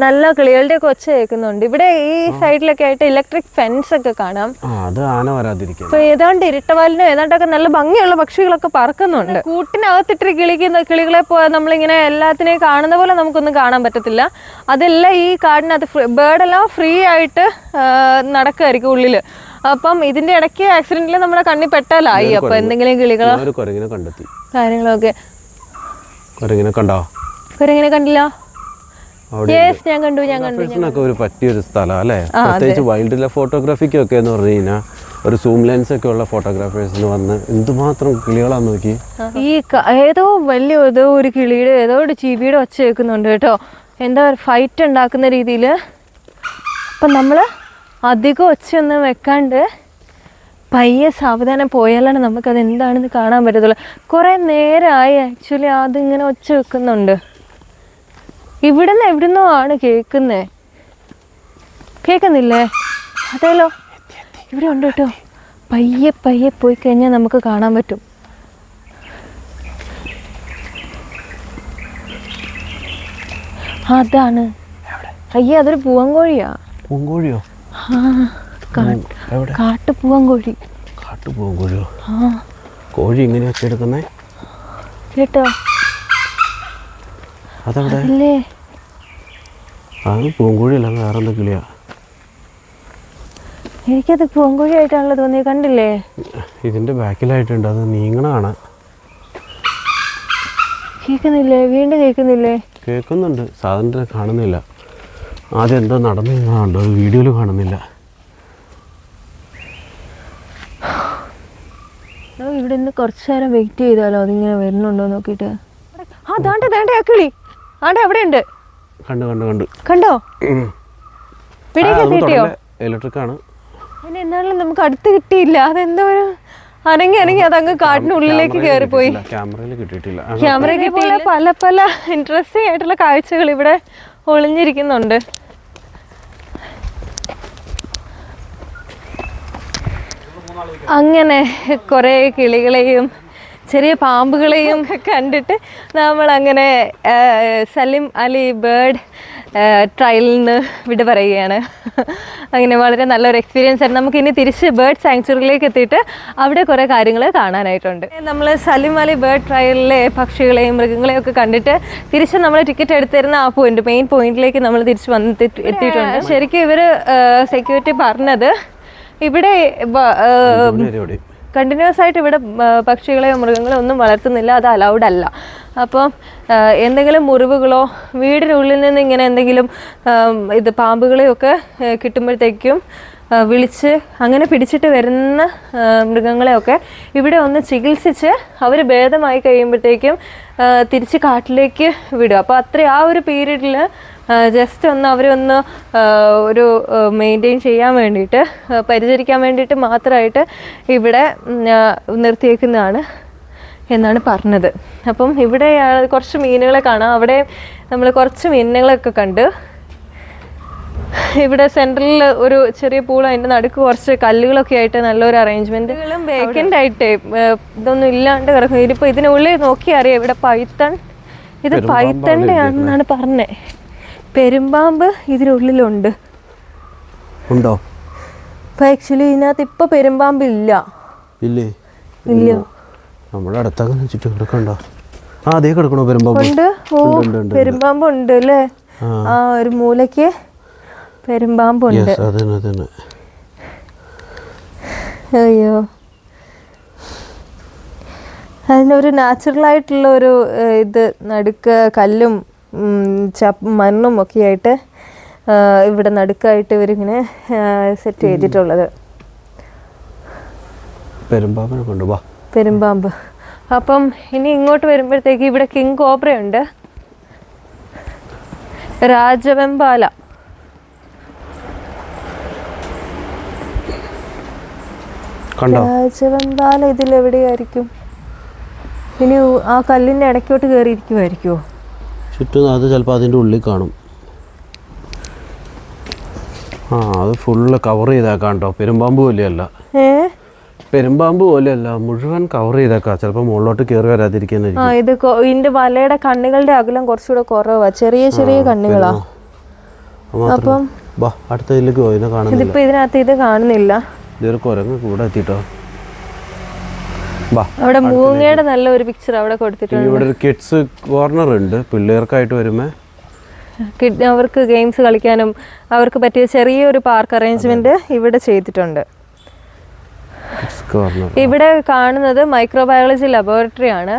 നല്ല കിളികളുടെ ഒക്കെ ഒച്ച കേൾക്കുന്നുണ്ട്. ഇവിടെ ഈ സൈഡിലൊക്കെ ആയിട്ട് ഇലക്ട്രിക് ഫെൻസ് ഒക്കെ കാണാം. അത് ആന വരാതിരിക്കും. ഇപ്പൊ ഏതാണ്ട് ഇരട്ടവാലിനും ഏതാണ്ടൊക്കെ നല്ല ഭംഗിയുള്ള പക്ഷികളൊക്കെ പറക്കുന്നുണ്ട്. കൂട്ടിനകത്തിട്ട് കിളികളെ നമ്മളിങ്ങനെ എല്ലാത്തിനെയും കാണുന്ന പോലെ നമുക്കൊന്നും കാണാൻ പറ്റത്തില്ല. അതെല്ലാം ഈ കാടിനകത്ത് ബേർഡെല്ലാം ഫ്രീ ആയിട്ട് നടക്കുമായിരിക്കും ഉള്ളില്. അപ്പം ഇതിന്റെ ഇടയ്ക്ക് ആക്സിഡന്റിൽ നമ്മുടെ കണ്ണിൽ പെട്ടാലായി. അപ്പൊ എന്തെങ്കിലും കിളികളോ കണ്ടെത്തി കാര്യങ്ങളൊക്കെ. കുരങ്ങിനെ കണ്ടോ? കുരങ്ങിനെ കണ്ടില്ല. ഞാൻ കണ്ടു. ഒരു പറ്റിയൊരു സ്ഥലം അല്ലേ? പ്രത്യേകിച്ച് വൈൽഡ് ലൈഫ് ഫോട്ടോഗ്രാഫിക്കൊക്കെ എന്ന് പറഞ്ഞു കഴിഞ്ഞാൽ ഒരു സൂം ലെൻസ് ഒക്കെ ഉള്ള ഫോട്ടോഗ്രാഫേഴ്സിന് വന്ന് എന്തുമാത്രം കിളികളാന്ന് നോക്കി. ഈ ഏതോ ഒരു കിളിയുടെ ഏതോ ഒരു ചീവിയുടെ ഒച്ച കേൾക്കുന്നുണ്ട് കേട്ടോ. എന്താ ഫൈറ്റ് ഉണ്ടാക്കുന്ന രീതിയിൽ. അപ്പം നമ്മൾ അധികം ഒച്ചയൊന്നും വെക്കാണ്ട് പയ്യെ സാവധാനം പോയാലാണ് നമുക്കത് എന്താണെന്ന് കാണാൻ പറ്റത്തുള്ളൂ. കുറേ നേരമായി ആക്ച്വലി അതിങ്ങനെ ഒച്ച വെക്കുന്നുണ്ട്. എവിടുന്നോ ആണ് കേൾക്കുന്നേ. കേൾക്കുന്നില്ലേ? അതേലോ, ഇവിടെ ഉണ്ട് കേട്ടോ. പയ്യെ പോയി കഴിഞ്ഞാൽ നമുക്ക് കാണാൻ പറ്റും. അതാണ്. അയ്യേ, അതൊരു പൂവൻകോഴിയാ. പൂവൻകോഴിയോ? കാട്ടുപൂവൻകോഴി. കാട്ടുപൂവൻകോഴിയോ? കോഴി ഇങ്ങനെ വെച്ചെടുക്കുന്നേ കേട്ടോ? അതല്ലേ? അത് പൂവൻകോഴിയല്ല, വേറെ എന്താ കിളിയാ? എനിക്കത് പൂവൻകോഴിയായിട്ടാണല്ലോ തോന്നിയത്. കണ്ടില്ലേ? ഇതിന്റെ ബാക്കിലായിട്ടുണ്ട്. അത് നീങ്ങണാണ്. കേൾക്കുന്നില്ലേ? വീണ്ടും കേൾക്കുന്നില്ലേ? കേൾക്കുന്നുണ്ട്. സാധനത്തിനെ കാണുന്നില്ല. ആദ്യം എന്തോ നടന്നു കാണുന്നുണ്ട്, അത് വീഡിയോയിൽ കാണുന്നില്ല. ഇവിടെ നിന്ന് കുറച്ചു നേരം വെയിറ്റ് ചെയ്താലോ, അതിങ്ങനെ വരുന്നുണ്ടോ നോക്കിയിട്ട്. ആ കിളി അവിടെ ഉണ്ട്. കണ്ടോ? കിട്ടിയോ? ഇലക്ട്രിക് ആണ്. എന്നാലും നമുക്ക് അടുത്ത് കിട്ടിയില്ല. അതെന്തോ ഒരു അനങ്ങി അതങ്ങ് കാട്ടിനുള്ളിലേക്ക് കയറിപ്പോയി. ക്യാമറയിൽ കിട്ടിയിട്ടില്ല. പല ഇൻട്രസ്റ്റിംഗ് ആയിട്ടുള്ള കാഴ്ചകൾ ഇവിടെ ഒളിഞ്ഞിരിക്കുന്നുണ്ട്. അങ്ങനെ കുറേ കിളികളെയും ചെറിയ പാമ്പുകളെയും കണ്ടിട്ട് നമ്മളങ്ങനെ സലിം അലി ബേർഡ് ട്രയലിൽ നിന്ന് വിട പറയുകയാണ്. അങ്ങനെ വളരെ നല്ലൊരു എക്സ്പീരിയൻസ് ആയിരുന്നു. നമുക്ക് ഇനി തിരിച്ച് ബേർഡ് സാങ്ച്വറിയിലേക്ക് എത്തിയിട്ട് അവിടെ കുറേ കാര്യങ്ങൾ കാണാനായിട്ടുണ്ട്. നമ്മൾ സലിം അലി ബേർഡ് ട്രയലിലെ പക്ഷികളെയും മൃഗങ്ങളെയും ഒക്കെ കണ്ടിട്ട് തിരിച്ച് നമ്മൾ ടിക്കറ്റ് എടുത്തിരുന്ന ആ മെയിൻ പോയിന്റിലേക്ക് നമ്മൾ തിരിച്ച് എത്തിയിട്ടുണ്ട്. ശരിക്കും ഇവർ സെക്യൂരിറ്റി പറഞ്ഞത് ഇവിടെ കണ്ടിന്യൂസ് ആയിട്ട് ഇവിടെ പക്ഷികളെയോ മൃഗങ്ങളോ ഒന്നും വളർത്തുന്നില്ല, അത് അലൗഡ് അല്ല. അപ്പം എന്തെങ്കിലും മുറിവുകളോ വീടിനുള്ളിൽ നിന്ന് ഇങ്ങനെ എന്തെങ്കിലും പാമ്പുകളെയൊക്കെ കിട്ടുമ്പോഴത്തേക്കും വിളിച്ച് അങ്ങനെ പിടിച്ചിട്ട് വരുന്ന മൃഗങ്ങളെയൊക്കെ ഇവിടെ ഒന്ന് ചികിത്സിച്ച് അവർ ഭേദമായി കഴിയുമ്പോഴത്തേക്കും തിരിച്ച് കാട്ടിലേക്ക് വിടും. അപ്പോൾ ആ ഒരു പീരീഡിൽ ജസ്റ്റ് ഒന്ന് അവരൊന്ന് ഒരു മെയിൻറ്റെയിൻ ചെയ്യാൻ വേണ്ടിയിട്ട് പരിചരിക്കാൻ വേണ്ടിയിട്ട് മാത്രമായിട്ട് ഇവിടെ നിർത്തിയേക്കുന്നതാണ് എന്നാണ് പറഞ്ഞത്. അപ്പം ഇവിടെ കുറച്ച് മീനുകളെ കാണാം. അവിടെ നമ്മൾ കുറച്ച് മീനുകളൊക്കെ കണ്ട്. ഇവിടെ സെൻട്രലിൽ ഒരു ചെറിയ പൂൾ, അതിൻ്റെ നടുക്ക് കുറച്ച് കല്ലുകളൊക്കെ ആയിട്ട് നല്ലൊരു അറേഞ്ച്മെൻറ്റുകളും വേക്കൻ്റ് ആയിട്ട് ഇതൊന്നും ഇല്ലാണ്ട് കിടക്കും. ഇതിപ്പോൾ ഇതിനുള്ളിൽ നോക്കി അറിയാം ഇവിടെ ഇത് പൈത്തൻ്റെ ആണെന്നാണ് പറഞ്ഞത്. പെരുമ്പാമ്പ് ഇതിനുള്ളിലുണ്ട്. ഉണ്ടോ? ഇപ്പം ആക്ച്വലി ഇതിനകത്ത് ഇപ്പോൾ പെരുമ്പാമ്പ് ഇല്ല. നമ്മുടെ അടുത്തങ്ങനെ ചുറ്റും കിടക്കണ്ടോ? അതേ കിടക്കണോ പെരുമ്പാമ്പ്? ഉണ്ട്. പെരുമ്പാമ്പ് ഉണ്ട് അല്ലേ? ആ ഒരു മൂലയ്ക്ക് പെരുമ്പാമ്പുണ്ട്. അയ്യോ, അതിനൊരു നാച്ചുറലായിട്ടുള്ള ഒരു ഇത് നടുക്ക് കല്ലും മണ്ണും ഒക്കെ ആയിട്ട് ഇവിടെ നടുക്കായിട്ട് ഇവരിങ്ങനെ സെറ്റ് ചെയ്തിട്ടുള്ളത്. പെരുമ്പാമ്പ്. അപ്പം ഇനി ഇങ്ങോട്ട് വരുമ്പോഴത്തേക്ക് ഇവിടെ കിങ് കോബ്രയുണ്ട്, രാജവെമ്പാല. രാജവെമ്പാല ഇതിലെവിടെയായിരിക്കും? ഇനി ആ കല്ലിൻ്റെ ഇടയ്ക്കോട്ട് കയറിയിരിക്കുമായിരിക്കുമോ? ചുറ്റും അത് ചിലപ്പോൾ അതിൻ്റെ ഉള്ളിൽ കാണും. അത് ഫുള്ള് കവർ ചെയ്തേക്കാം കേട്ടോ. പെരുമ്പാമ്പ് പോലെയല്ല. പെരുമ്പാമ്പ് പോലെയല്ല, മുഴുവൻ കവർ ചെയ്തേക്കാം. ചിലപ്പോൾ മുകളിലോട്ട് കയറി വരാതിരിക്കാനായിരിക്കും. ഇത് ഇതിന്റെ വലയുടെ കണ്ണുകളുടെ അകലം കുറച്ചുകൂടെ കുറവാ, ചെറിയ ചെറിയ കണ്ണുകളാ. അപ്പം അടുത്തതിലേക്ക് പോയി കാണുന്നില്ല. ഇതിപ്പോ ഇതിനകത്ത് ഇത് കാണുന്നില്ല. ഇതൊരു കുരങ്ങ് കൂടെ എത്തിട്ടോ. അവിടെ മൂങ്ങയുടെ നല്ല ഒരു പിക്ചർ അവിടെ കൊടുത്തിട്ടുണ്ട്. ഇവിടെ ഒരു കിഡ്സ് കോർണർ ഉണ്ട്. പിള്ളേർക്കായിട്ട് വരുമ്പോ അവർക്ക് ഗെയിംസ് കളിക്കാനും അവർക്ക് പറ്റിയ ചെറിയൊരു പാർക്ക് അറേഞ്ച്മെന്റ് ഇവിടെ ചെയ്തിട്ടുണ്ട്. ഇവിടെ കാണുന്നത് മൈക്രോബയോളജി ലബോറട്ടറി ആണ്.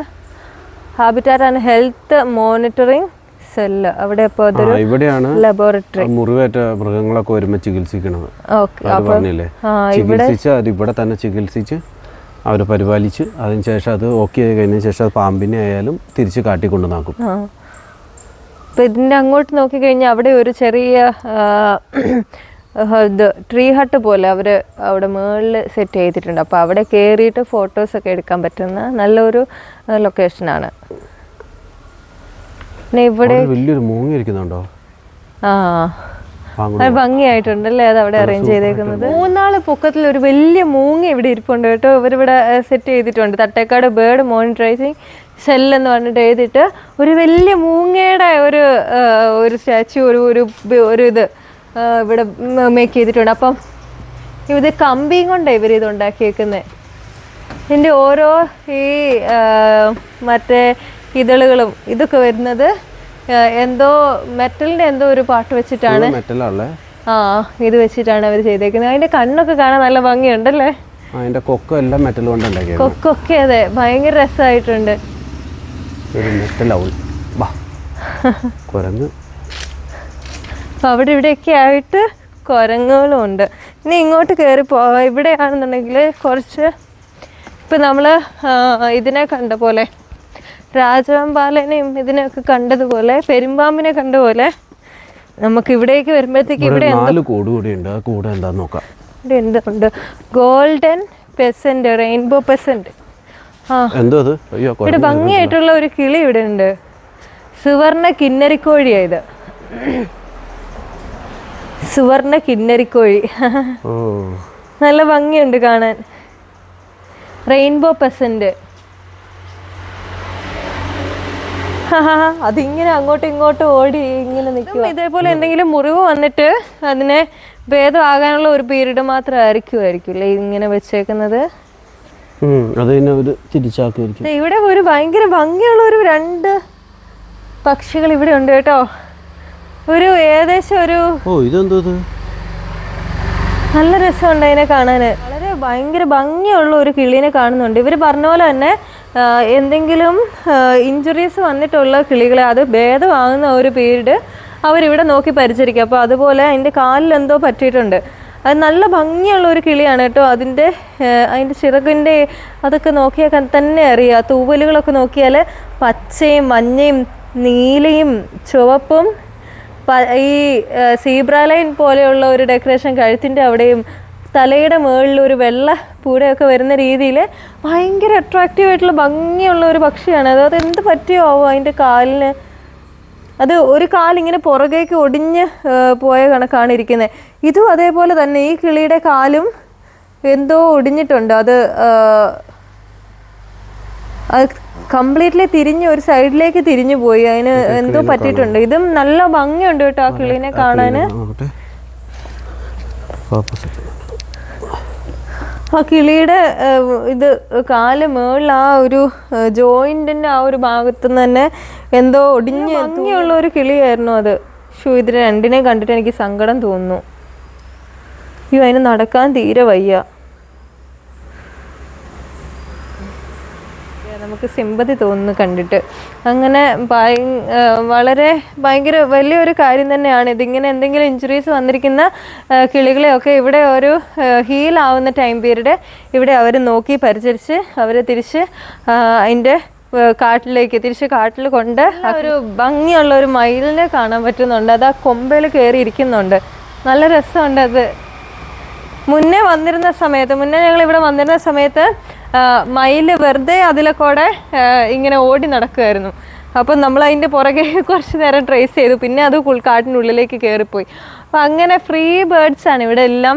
Habitat and health monitoring cell. അവിടെ ഇപ്പോൾ ഇവിടെയാണ് ലബോറട്ടറി. മുറിവേറ്റ മൃഗങ്ങളൊക്കെ വരുമ്പോൾ ചികിത്സിക്കണത്. പറഞ്ഞില്ലേ, ചികിത്സിച്ച് അത് ഇവിടെ തന്നെ ചികിത്സിച്ച് അവർ പരിപാലിച്ച് അതിനുശേഷം അത് ഓക്കെ ആയി കഴിഞ്ഞ ശേഷം അത് പാമ്പിനെ ആയാലും തിരിച്ച് കാട്ടിക്കൊണ്ടു നാക്കും. അപ്പം ഇതിൻ്റെ അങ്ങോട്ട് നോക്കിക്കഴിഞ്ഞാൽ അവിടെ ഒരു ചെറിയ ഇത് ട്രീ ഹട്ട് പോലെ അവർ അവിടെ മുകളിൽ സെറ്റ് ചെയ്തിട്ടുണ്ട്. അപ്പോൾ അവിടെ കയറിയിട്ട് ഫോട്ടോസൊക്കെ എടുക്കാൻ പറ്റുന്ന നല്ലൊരു ലൊക്കേഷനാണ്. പിന്നെ ഇവിടെ വലിയൊരു മൂങ്ങ ഇരിക്കുന്നുണ്ടോ? അത് ഭംഗിയായിട്ടുണ്ടല്ലേ അത് അവിടെ അറേഞ്ച് ചെയ്തേക്കുന്നത്. 3 നാള് പൊക്കത്തിൽ ഒരു വലിയ മൂങ്ങ ഇവിടെ ഇരിപ്പുണ്ട് കേട്ടോ. ഇവരിവിടെ സെറ്റ് ചെയ്തിട്ടുണ്ട്. തട്ടേക്കാട് ബേർഡ് മോണിറ്ററൈസിങ് സെൽ എന്ന് പറഞ്ഞിട്ട് എഴുതിയിട്ട് ഒരു വലിയ മൂങ്ങയുടെ ഒരു സ്റ്റാച്ചു ഒരു ഇത് ഇവിടെ മേക്ക് ചെയ്തിട്ടുണ്ട്. അപ്പം ഇത് കമ്പിയും കൊണ്ടാണ് ഇവർ ഇത് ഉണ്ടാക്കിയേക്കുന്നത്. ഇതിൻ്റെ ഓരോ ഈ മറ്റേ ഇതളുകളും ഇതൊക്കെ വരുന്നത് എന്തോ മെറ്റലിന്റെ എന്തോ ഒരു പാട്ട് വെച്ചിട്ടാണ്. ഇത് വെച്ചിട്ടാണ് അവർ ചെയ്തേക്കുന്നത്. അതിന്റെ കണ്ണൊക്കെ കാണാൻ നല്ല ഭംഗിയുണ്ടല്ലേ. കൊക്കൊക്കെ അതെ ഭയങ്കര രസമായിട്ടുണ്ട്. അവിടെ ഇവിടെയൊക്കെ ആയിട്ട് കുരങ്ങുകളും ഉണ്ട്. ഇനി ഇങ്ങോട്ട് കയറി പോവാം. ഇവിടെയാണെന്നുണ്ടെങ്കിൽ കുറച്ച് ഇപ്പം നമ്മൾ ഇതിനെ കണ്ട പോലെ രാജവെമ്പാലനെയും ഇതിനെയൊക്കെ കണ്ടതുപോലെ പെരുമ്പാമ്പിനെ കണ്ട പോലെ നമുക്ക് ഇവിടേക്ക് വരുമ്പോഴത്തേക്ക് ഇവിടെ എന്തുണ്ട്? Golden peasant, rainbow peasant. ഇവിടെ ഭംഗിയായിട്ടുള്ള ഒരു കിളി ഇവിടെ ഉണ്ട്. സുവർണ കിന്നരിക്കോഴിയായത്. സുവർണ കിന്നരിക്കോഴി നല്ല ഭംഗിയുണ്ട് കാണാൻ. Rainbow peasant. അതിങ്ങനെ അങ്ങോട്ടും ഇങ്ങോട്ടും ഓടി ഇങ്ങനെ നിൽക്കും. ഇതേപോലെ എന്തെങ്കിലും മുറിവ് വന്നിട്ട് അതിനെ ഭേദമാകാനുള്ള ഒരു പീരീഡ് മാത്രമായിരിക്കുമല്ലേ ഇങ്ങനെ വെച്ചേക്കുന്നത്. ഇവിടെ ഒരു ഭയങ്കര ഭംഗിയുള്ള ഒരു 2 പക്ഷികൾ ഇവിടെ ഉണ്ട് കേട്ടോ. ഒരു ഏകദേശം ഒരു നല്ല രസമുണ്ട് അതിനെ കാണാന്. വളരെ ഭയങ്കര ഭംഗിയുള്ള ഒരു കിളീനെ കാണുന്നുണ്ട്. ഇവർ പറഞ്ഞ പോലെ തന്നെ എന്തെങ്കിലും ഇഞ്ചുറീസ് വന്നിട്ടുള്ള കിളികളെ അത് ഭേദമാകുന്ന ഒരു പീരീഡ് അവരിവിടെ നോക്കി പരിചരിക്കുക. അപ്പോൾ അതുപോലെ അതിൻ്റെ കാലിൽ എന്തോ പറ്റിയിട്ടുണ്ട്. അത് നല്ല ഭംഗിയുള്ള ഒരു കിളിയാണ് കേട്ടോ. അതിൻ്റെ ചിറകിൻ്റെ അതൊക്കെ നോക്കിയാൽ തന്നെ അറിയാം. തൂവലുകളൊക്കെ നോക്കിയാൽ പച്ചയും മഞ്ഞയും നീലയും ചുവപ്പും ഈ സീബ്ര ലൈൻ പോലെയുള്ള ഒരു ഡെക്കറേഷൻ കഴുത്തിൻ്റെ അവിടെയും തലയുടെ മുകളിൽ ഒരു വെള്ള പൂടയൊക്കെ വരുന്ന രീതിയിൽ ഭയങ്കര അട്രാക്റ്റീവ് ആയിട്ടുള്ള ഭംഗിയുള്ള ഒരു പക്ഷിയാണ്. അത് എന്ത് പറ്റിയോ ആവോ അതിൻ്റെ കാലിന്. അത് ഒരു കാലിങ്ങനെ പുറകേക്ക് ഒടിഞ്ഞ് പോയ കണക്കാണ് ഇരിക്കുന്നത്. ഇതും അതേപോലെ തന്നെ ഈ കിളിയുടെ കാലും എന്തോ ഒടിഞ്ഞിട്ടുണ്ട്. അത് കംപ്ലീറ്റ്ലി തിരിഞ്ഞ് ഒരു സൈഡിലേക്ക് തിരിഞ്ഞു പോയി. അതിന് എന്തോ പറ്റിയിട്ടുണ്ട്. ഇതും നല്ല ഭംഗിയുണ്ട് കേട്ടോ ആ കിളീനെ കാണാൻ. ആ കിളിയുടെ ഇത് കാല് മേളിൽ ആ ഒരു ജോയിന്റിന്റെ ആ ഒരു ഭാഗത്തുനിന്ന് തന്നെ എന്തോ ഒടിഞ്ഞ് ഭംഗിയുള്ള ഒരു കിളിയായിരുന്നു അത്. ഇത് 2നെ കണ്ടിട്ട് എനിക്ക് സങ്കടം തോന്നുന്നു. അതിന് നടക്കാൻ തീരെ വയ്യ. നമുക്ക് സിമ്പതി തോന്നുന്നു കണ്ടിട്ട്. അങ്ങനെ വളരെ ഭയങ്കര വലിയൊരു കാര്യം തന്നെയാണ് ഇതിങ്ങനെ എന്തെങ്കിലും ഇഞ്ചുറീസ് വന്നിരിക്കുന്ന കിളികളെയൊക്കെ ഇവിടെ ഒരു ഹീലാവുന്ന ടൈം പീരീഡ് ഇവിടെ അവർ നോക്കി പരിചരിച്ച് അവരെ തിരിച്ച് അതിൻ്റെ തിരിച്ച് കാട്ടിൽ കൊണ്ട് ഒരു ഭംഗിയുള്ള ഒരു മയിലിനെ കാണാൻ പറ്റുന്നുണ്ട്. അത് ആ കൊമ്പയിൽ കയറി ഇരിക്കുന്നുണ്ട്. നല്ല രസമുണ്ട് അത്. മുന്നേ ഞങ്ങൾ ഇവിടെ വന്നിരുന്ന സമയത്ത് മയിൽ വെറുതെ അതിലെ കൂടെ ഇങ്ങനെ ഓടി നടക്കുമായിരുന്നു. അപ്പം നമ്മൾ അതിൻ്റെ പുറകെ കുറച്ച് നേരം ട്രേസ് ചെയ്തു, പിന്നെ അത് കാട്ടിനുള്ളിലേക്ക് കയറിപ്പോയി. അപ്പം അങ്ങനെ ഫ്രീ ബേർഡ്സ് ആണ് ഇവിടെ എല്ലാം.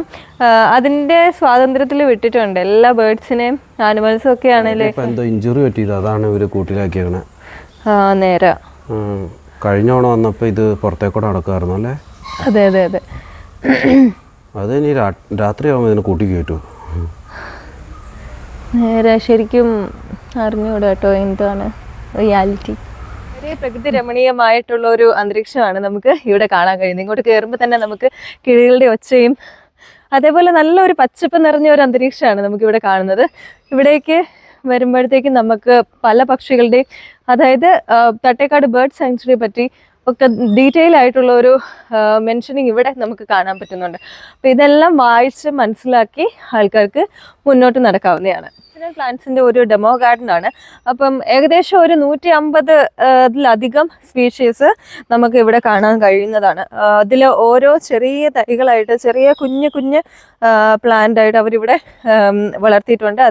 അതിൻ്റെ സ്വാതന്ത്ര്യത്തിൽ വിട്ടിട്ടുണ്ട് എല്ലാ ബേർഡ്സിനെയും, ആനിമൽസും ഒക്കെ ആണെങ്കിലും. എന്തോ ഇഞ്ചുറി പറ്റിയത്, അതാണ് ഇവർ കൂട്ടിലാക്കിയേക്കണേ. നേരെ കഴിഞ്ഞ ഓണം വന്നപ്പോൾ ഇത് പുറത്തേക്കൂടെ നടക്കുമായിരുന്നു അല്ലേ? അതെ അതെ അതെ. അത് ഇനി രാത്രിയാകുമ്പോൾ ഇതിനെ കൂട്ടി കയറ്റു. നേരെ ശരിക്കും അറിഞ്ഞൂടാ കേട്ടോ എന്താണ് റിയാലിറ്റി. വളരെ പ്രകൃതി രമണീയമായിട്ടുള്ള ഒരു അന്തരീക്ഷമാണ് നമുക്ക് ഇവിടെ കാണാൻ കഴിയുന്നത്. ഇങ്ങോട്ട് കയറുമ്പോൾ തന്നെ നമുക്ക് കിളികളുടെ ഒച്ചയും അതേപോലെ നല്ലൊരു പച്ചപ്പ് നിറഞ്ഞ ഒരു അന്തരീക്ഷമാണ് നമുക്കിവിടെ കാണുന്നത്. ഇവിടേക്ക് വരുമ്പോഴത്തേക്കും നമുക്ക് പല പക്ഷികളുടെയും, അതായത് തട്ടേക്കാട് ബേർഡ് സാങ്ച്വറിയെ പറ്റി ഒക്കെ ഡീറ്റെയിൽ ആയിട്ടുള്ള ഒരു മെൻഷനിങ് ഇവിടെ നമുക്ക് കാണാൻ പറ്റുന്നുണ്ട്. അപ്പോൾ ഇതെല്ലാം വായിച്ച് മനസ്സിലാക്കി ആൾക്കാർക്ക് മുന്നോട്ട് നടക്കാവുന്നതാണ്. പ്ലാന്റ്സിൻ്റെ ഒരു ഡെമോ ഗാർഡൻ ആണ്. അപ്പം ഏകദേശം ഒരു 150-ലധികം സ്പീഷീസ് നമുക്ക് ഇവിടെ കാണാൻ കഴിയുന്നതാണ്. അതിൽ ഓരോ ചെറിയ തൈകളായിട്ട്, ചെറിയ കുഞ്ഞ് കുഞ്ഞ് പ്ലാന്റ് ആയിട്ട് അവരിവിടെ വളർത്തിയിട്ടുണ്ട്.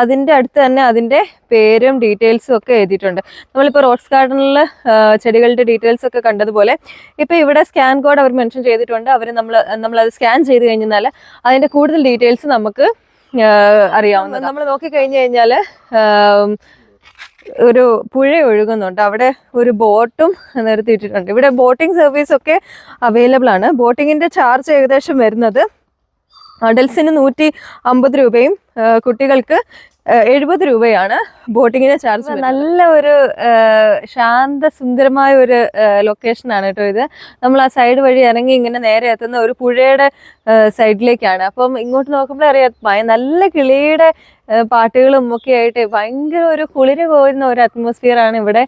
അതിൻ്റെ അടുത്ത് തന്നെ അതിൻ്റെ പേരും ഡീറ്റെയിൽസും ഒക്കെ എഴുതിയിട്ടുണ്ട്. നമ്മളിപ്പോൾ റോസ് ഗാർഡനിൽ ചെടികളുടെ ഡീറ്റെയിൽസ് ഒക്കെ കണ്ടതുപോലെ ഇപ്പോൾ ഇവിടെ സ്കാൻ കോഡ് അവർ മെൻഷൻ ചെയ്തിട്ടുണ്ട്. നമ്മളത് സ്കാൻ ചെയ്ത് കഴിഞ്ഞാൽ അതിൻ്റെ കൂടുതൽ ഡീറ്റെയിൽസ് നമുക്ക് അറിയാവുന്നത്. നമ്മൾ നോക്കിക്കഴിഞ്ഞു കഴിഞ്ഞാൽ ഒരു പുഴ ഒഴുകുന്നുണ്ട്, അവിടെ ഒരു ബോട്ടും നിർത്തിയിട്ടിട്ടുണ്ട്. ഇവിടെ ബോട്ടിംഗ് സർവീസ് ഒക്കെ അവൈലബിൾ ആണ്. ബോട്ടിങ്ങിൻ്റെ ചാർജ് ഏകദേശം വരുന്നത് അഡൽസിന് 150 രൂപയും കുട്ടികൾക്ക് 70 രൂപയാണ് ബോട്ടിങ്ങിന് ചാർജ്. നല്ല ഒരു ശാന്തസുന്ദരമായ ഒരു ലൊക്കേഷനാണ് കേട്ടോ ഇത്. നമ്മൾ ആ സൈഡ് വഴി ഇറങ്ങി ഇങ്ങനെ നേരെ എത്തുന്ന ഒരു പുഴയുടെ സൈഡിലേക്കാണ്. അപ്പം ഇങ്ങോട്ട് നോക്കുമ്പോൾ അറിയാം നല്ല കിളിയുടെ പാട്ടുകളും ഒക്കെ ആയിട്ട് ഭയങ്കര ഒരു കുളിര് കോരുന്ന ഒരു അറ്റ്മോസ്ഫിയറാണ് ഇവിടെ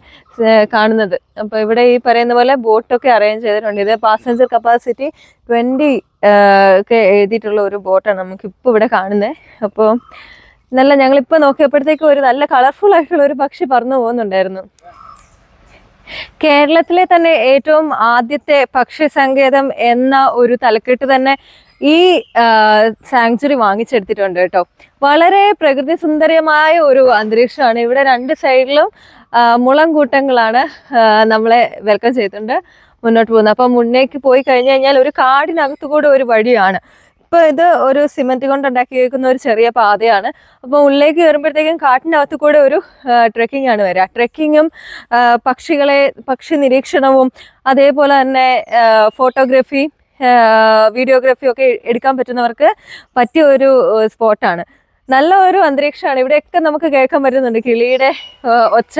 കാണുന്നത്. അപ്പോൾ ഇവിടെ ഈ പറയുന്ന പോലെ ബോട്ടൊക്കെ അറേഞ്ച് ചെയ്തിട്ടുണ്ട്. ഇത് പാസഞ്ചർ കപ്പാസിറ്റി 20 ഒക്കെ എഴുതിയിട്ടുള്ള ഒരു ബോട്ടാണ് നമുക്കിപ്പോൾ ഇവിടെ കാണുന്നത്. അപ്പോൾ ഞങ്ങളിപ്പോൾ നോക്കിയപ്പോഴത്തേക്കും ഒരു നല്ല കളർഫുൾ ആയിട്ടുള്ള ഒരു പക്ഷി പറന്നു പോകുന്നുണ്ടായിരുന്നു. കേരളത്തിലെ തന്നെ ഏറ്റവും ആദ്യത്തെ പക്ഷി സങ്കേതം എന്ന ഒരു തലക്കെട്ട് തന്നെ ഈ സാങ്ച്വറി വാങ്ങിച്ചെടുത്തിട്ടുണ്ട് കേട്ടോ. വളരെ പ്രകൃതി സുന്ദരമായ ഒരു അന്തരീക്ഷമാണ് ഇവിടെ. 2 സൈഡിലും മുളം കൂട്ടങ്ങളാണ് നമ്മളെ വെൽക്കം ചെയ്തിട്ടുണ്ട് മുന്നോട്ട് പോകുന്നത്. അപ്പം മുന്നേക്ക് പോയി കഴിഞ്ഞു കഴിഞ്ഞാൽ ഒരു കാടിനകത്തുകൂടെ ഒരു വഴിയാണ്. ഇപ്പോൾ ഇത് ഒരു സിമെന്റ് കൊണ്ട് ഉണ്ടാക്കി വയ്ക്കുന്ന ഒരു ചെറിയ പാതയാണ്. അപ്പോൾ ഉള്ളിലേക്ക് കയറുമ്പോഴത്തേക്കും കാട്ടിനകത്ത് കൂടെ ഒരു ട്രെക്കിംഗ് ആണ് വരിക. ട്രെക്കിങ്ങും പക്ഷി നിരീക്ഷണവും അതേപോലെ തന്നെ ഫോട്ടോഗ്രാഫി, വീഡിയോഗ്രാഫി ഒക്കെ എടുക്കാൻ പറ്റുന്നവർക്ക് പറ്റിയ ഒരു സ്പോട്ടാണ്. നല്ല ഒരു അന്തരീക്ഷമാണ്. ഇവിടെയൊക്കെ നമുക്ക് കേൾക്കാൻ പറ്റുന്നുണ്ട് കിളിയുടെ ഒച്ച.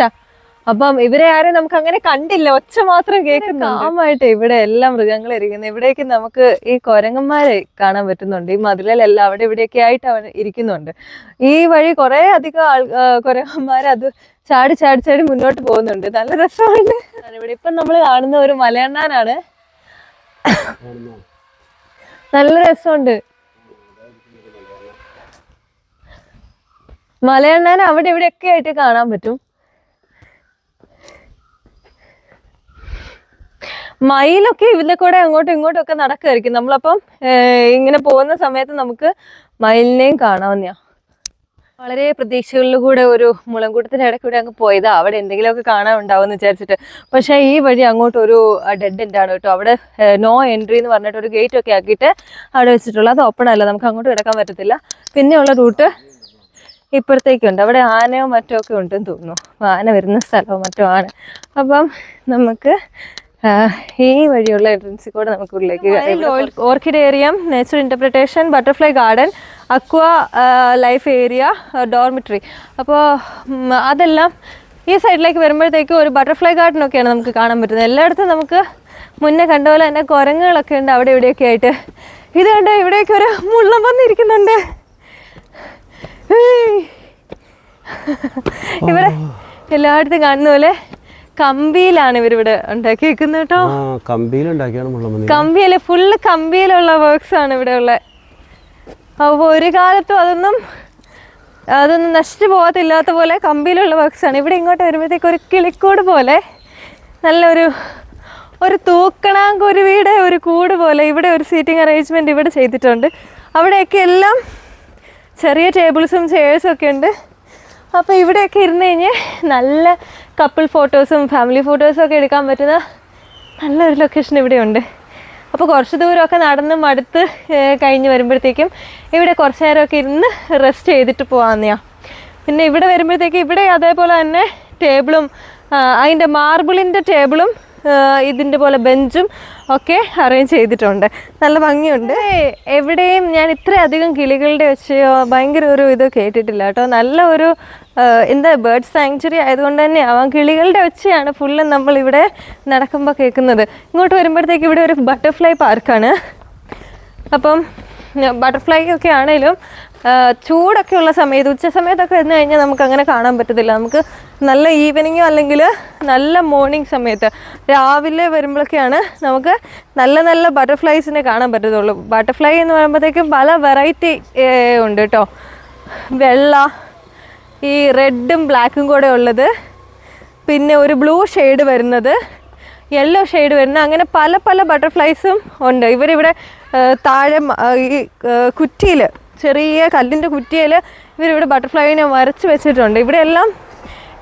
അപ്പം ഇവരെ ആരും നമുക്ക് അങ്ങനെ കണ്ടില്ല, ഒച്ച മാത്രം കേൾക്കുന്നു. കാമായിട്ട് ഇവിടെ എല്ലാ മൃഗങ്ങളും ഇരിക്കുന്നത്. ഇവിടേക്ക് നമുക്ക് ഈ കുരങ്ങന്മാരെ കാണാൻ പറ്റുന്നുണ്ട്. ഈ മതിലെല്ലാം അവിടെ ഇവിടെയൊക്കെ ആയിട്ട് അവർ ഇരിക്കുന്നുണ്ട്. ഈ വഴി കുറേ അധികം കുരങ്ങന്മാർ അത് ചാടി ചാടി ചാടി മുന്നോട്ട് പോകുന്നുണ്ട്. നല്ല രസമുണ്ട്. ഇവിടെ ഇപ്പം നമ്മൾ കാണുന്ന ഒരു മലയണ്ണാനാണ്. നല്ല രസമുണ്ട്. മലയണ്ണാൻ അവിടെ ഇവിടെയൊക്കെ ആയിട്ട് കാണാൻ പറ്റും. മയിലൊക്കെ ഇതിലെ കൂടെ അങ്ങോട്ടും ഇങ്ങോട്ടും ഒക്കെ നടക്കുമായിരിക്കും. നമ്മളപ്പം ഇങ്ങനെ പോകുന്ന സമയത്ത് നമുക്ക് മയിലിനെയും കാണാവുന്നതാണ്. വളരെ പ്രതീക്ഷകളിലൂടെ ഒരു മുളങ്കൂട്ടത്തിൻ്റെ ഇടയ്ക്കൂടെ അങ്ങ് പോയതാ, അവിടെ എന്തെങ്കിലുമൊക്കെ കാണാൻ ഉണ്ടാവുമെന്ന് വിചാരിച്ചിട്ട്. പക്ഷേ ഈ വഴി അങ്ങോട്ട് ഒരു ഡെഡ് എൻഡ് ആണ് കേട്ടോ. അവിടെ നോ എൻട്രി എന്ന് പറഞ്ഞിട്ട് ഒരു ഗേറ്റ് ഒക്കെ ആക്കിയിട്ട് അവിടെ വെച്ചിട്ടുള്ളത്. അത് ഓപ്പൺ അല്ല, നമുക്ക് അങ്ങോട്ട് കിടക്കാൻ പറ്റത്തില്ല. പിന്നെയുള്ള റൂട്ട് ഇപ്പുറത്തേക്കുണ്ട്. അവിടെ ആനയോ മറ്റോ ഒക്കെ ഉണ്ടെന്ന് തോന്നുന്നു. ആന വരുന്ന സ്ഥലമോ മറ്റോ ആണ്. അപ്പം നമുക്ക് ഈ വഴിയുള്ള എൻട്രൻസിൽ കൂടെ നമുക്ക് ഉള്ളിലേക്ക് orchidarium, nature interpretation, butterfly garden, aqua life area, dormitory. അപ്പോൾ അതെല്ലാം ഈ സൈഡിലേക്ക് വരുമ്പോഴത്തേക്കും ഒരു ബട്ടർഫ്ലൈ ഗാർഡനൊക്കെയാണ് നമുക്ക് കാണാൻ പറ്റുന്നത്. എല്ലായിടത്തും നമുക്ക് മുന്നേ കണ്ട പോലെ തന്നെ കുരങ്ങുകളൊക്കെ ഉണ്ട് അവിടെ ഇവിടെയൊക്കെ ആയിട്ട്. ഇത് കണ്ട് ഇവിടെയൊക്കെ ഒരു മുള്ളം വന്നിരിക്കുന്നുണ്ട്. ഇവിടെ എല്ലായിടത്തും കാണുന്ന പോലെ കമ്പിയിലാണ് ഇവരിവിടെ ഉണ്ടാക്കി വെക്കുന്നത് കേട്ടോ. കമ്പിയില് ഫുള്ള് കമ്പിയിലുള്ള വർക്ക്സ് ആണ് ഇവിടെ ഉള്ളത്. അപ്പോൾ ഒരു കാലത്തും അതൊന്നും നശിച്ചു പോകത്തില്ലാത്ത പോലെ കമ്പിയിലുള്ള വർക്ക്സ് ആണ്. ഇവിടെ ഇങ്ങോട്ട് വരുമ്പോഴത്തേക്ക് ഒരു കിളിക്കൂട് പോലെ ഒരു തൂക്കണാങ്കുരുവിയുടെ ഒരു കൂട് പോലെ ഇവിടെ ഒരു സീറ്റിംഗ് അറേഞ്ച്മെൻറ്റ് ഇവിടെ ചെയ്തിട്ടുണ്ട്. അവിടെയൊക്കെ എല്ലാം ചെറിയ ടേബിൾസും ചെയേഴ്സും ഒക്കെ ഉണ്ട്. അപ്പോൾ ഇവിടെയൊക്കെ ഇരുന്ന് കഴിഞ്ഞ് നല്ല കപ്പിൾ ഫോട്ടോസും ഫാമിലി ഫോട്ടോസും ഒക്കെ എടുക്കാൻ പറ്റുന്ന നല്ലൊരു ലൊക്കേഷൻ ഇവിടെയുണ്ട്. അപ്പോൾ കുറച്ച് ദൂരമൊക്കെ നടന്ന് മടുത്ത് കഴിഞ്ഞ് വരുമ്പോഴത്തേക്കും ഇവിടെ കുറച്ച് നേരമൊക്കെ ഇരുന്ന് റെസ്റ്റ് ചെയ്തിട്ട് പോകാമെന്നാണ്. പിന്നെ ഇവിടെ വരുമ്പോഴത്തേക്കും ഇവിടെ അതേപോലെ തന്നെ ടേബിളും അതിൻ്റെ മാർബിളിൻ്റെ ടേബിളും ഇതിൻ്റെ പോലെ ബെഞ്ചും ഒക്കെ അറേഞ്ച് ചെയ്തിട്ടുണ്ട്. നല്ല ഭംഗിയുണ്ട്. എവിടെയും ഞാൻ ഇത്രയധികം കിളികളുടെ ഒച്ചയോ ഭയങ്കര ഒരു ഇത് കേട്ടിട്ടില്ല കേട്ടോ. നല്ല ഒരു എന്താ ബേർഡ് സാങ്ച്വറി ആയതുകൊണ്ട് തന്നെ ആവാം കിളികളുടെ ഒച്ചയാണ് ഫുള്ള് നമ്മളിവിടെ നടക്കുമ്പോൾ കേൾക്കുന്നത്. ഇങ്ങോട്ട് വരുമ്പോഴത്തേക്ക് ഇവിടെ ഒരു ബട്ടർഫ്ലൈ പാർക്കാണ്. അപ്പം ബട്ടർഫ്ലൈ ഒക്കെ ആണെങ്കിലും ചൂടൊക്കെ ഉള്ള സമയത്ത് ഉച്ച സമയത്തൊക്കെ വന്നു കഴിഞ്ഞാൽ നമുക്ക് അങ്ങനെ കാണാൻ പറ്റത്തില്ല. നമുക്ക് നല്ല ഈവനിങ്ങോ അല്ലെങ്കിൽ നല്ല മോർണിംഗ് സമയത്ത് രാവിലെ വരുമ്പോഴൊക്കെയാണ് നമുക്ക് നല്ല നല്ല ബട്ടർഫ്ലൈസിനെ കാണാൻ പറ്റത്തുള്ളൂ. ബട്ടർഫ്ലൈ എന്ന് പറയുമ്പോഴത്തേക്കും പല വെറൈറ്റി ഉണ്ട് കേട്ടോ. വെള്ള, ഈ റെഡും ബ്ലാക്കും കൂടെ ഉള്ളത്, പിന്നെ ഒരു ബ്ലൂ ഷെയ്ഡ് വരുന്നത്, യെല്ലോ ഷെയ്ഡ് വരുന്ന, അങ്ങനെ പല പല ബട്ടർഫ്ലൈസും ഉണ്ട്. ഇവരിവിടെ താഴെ ഈ കുറ്റിയിൽ, ചെറിയ കല്ലിൻ്റെ കുറ്റിയിൽ ഇവരിവിടെ ബട്ടർഫ്ലൈനെ വരച്ച് വെച്ചിട്ടുണ്ട്. ഇവിടെ എല്ലാം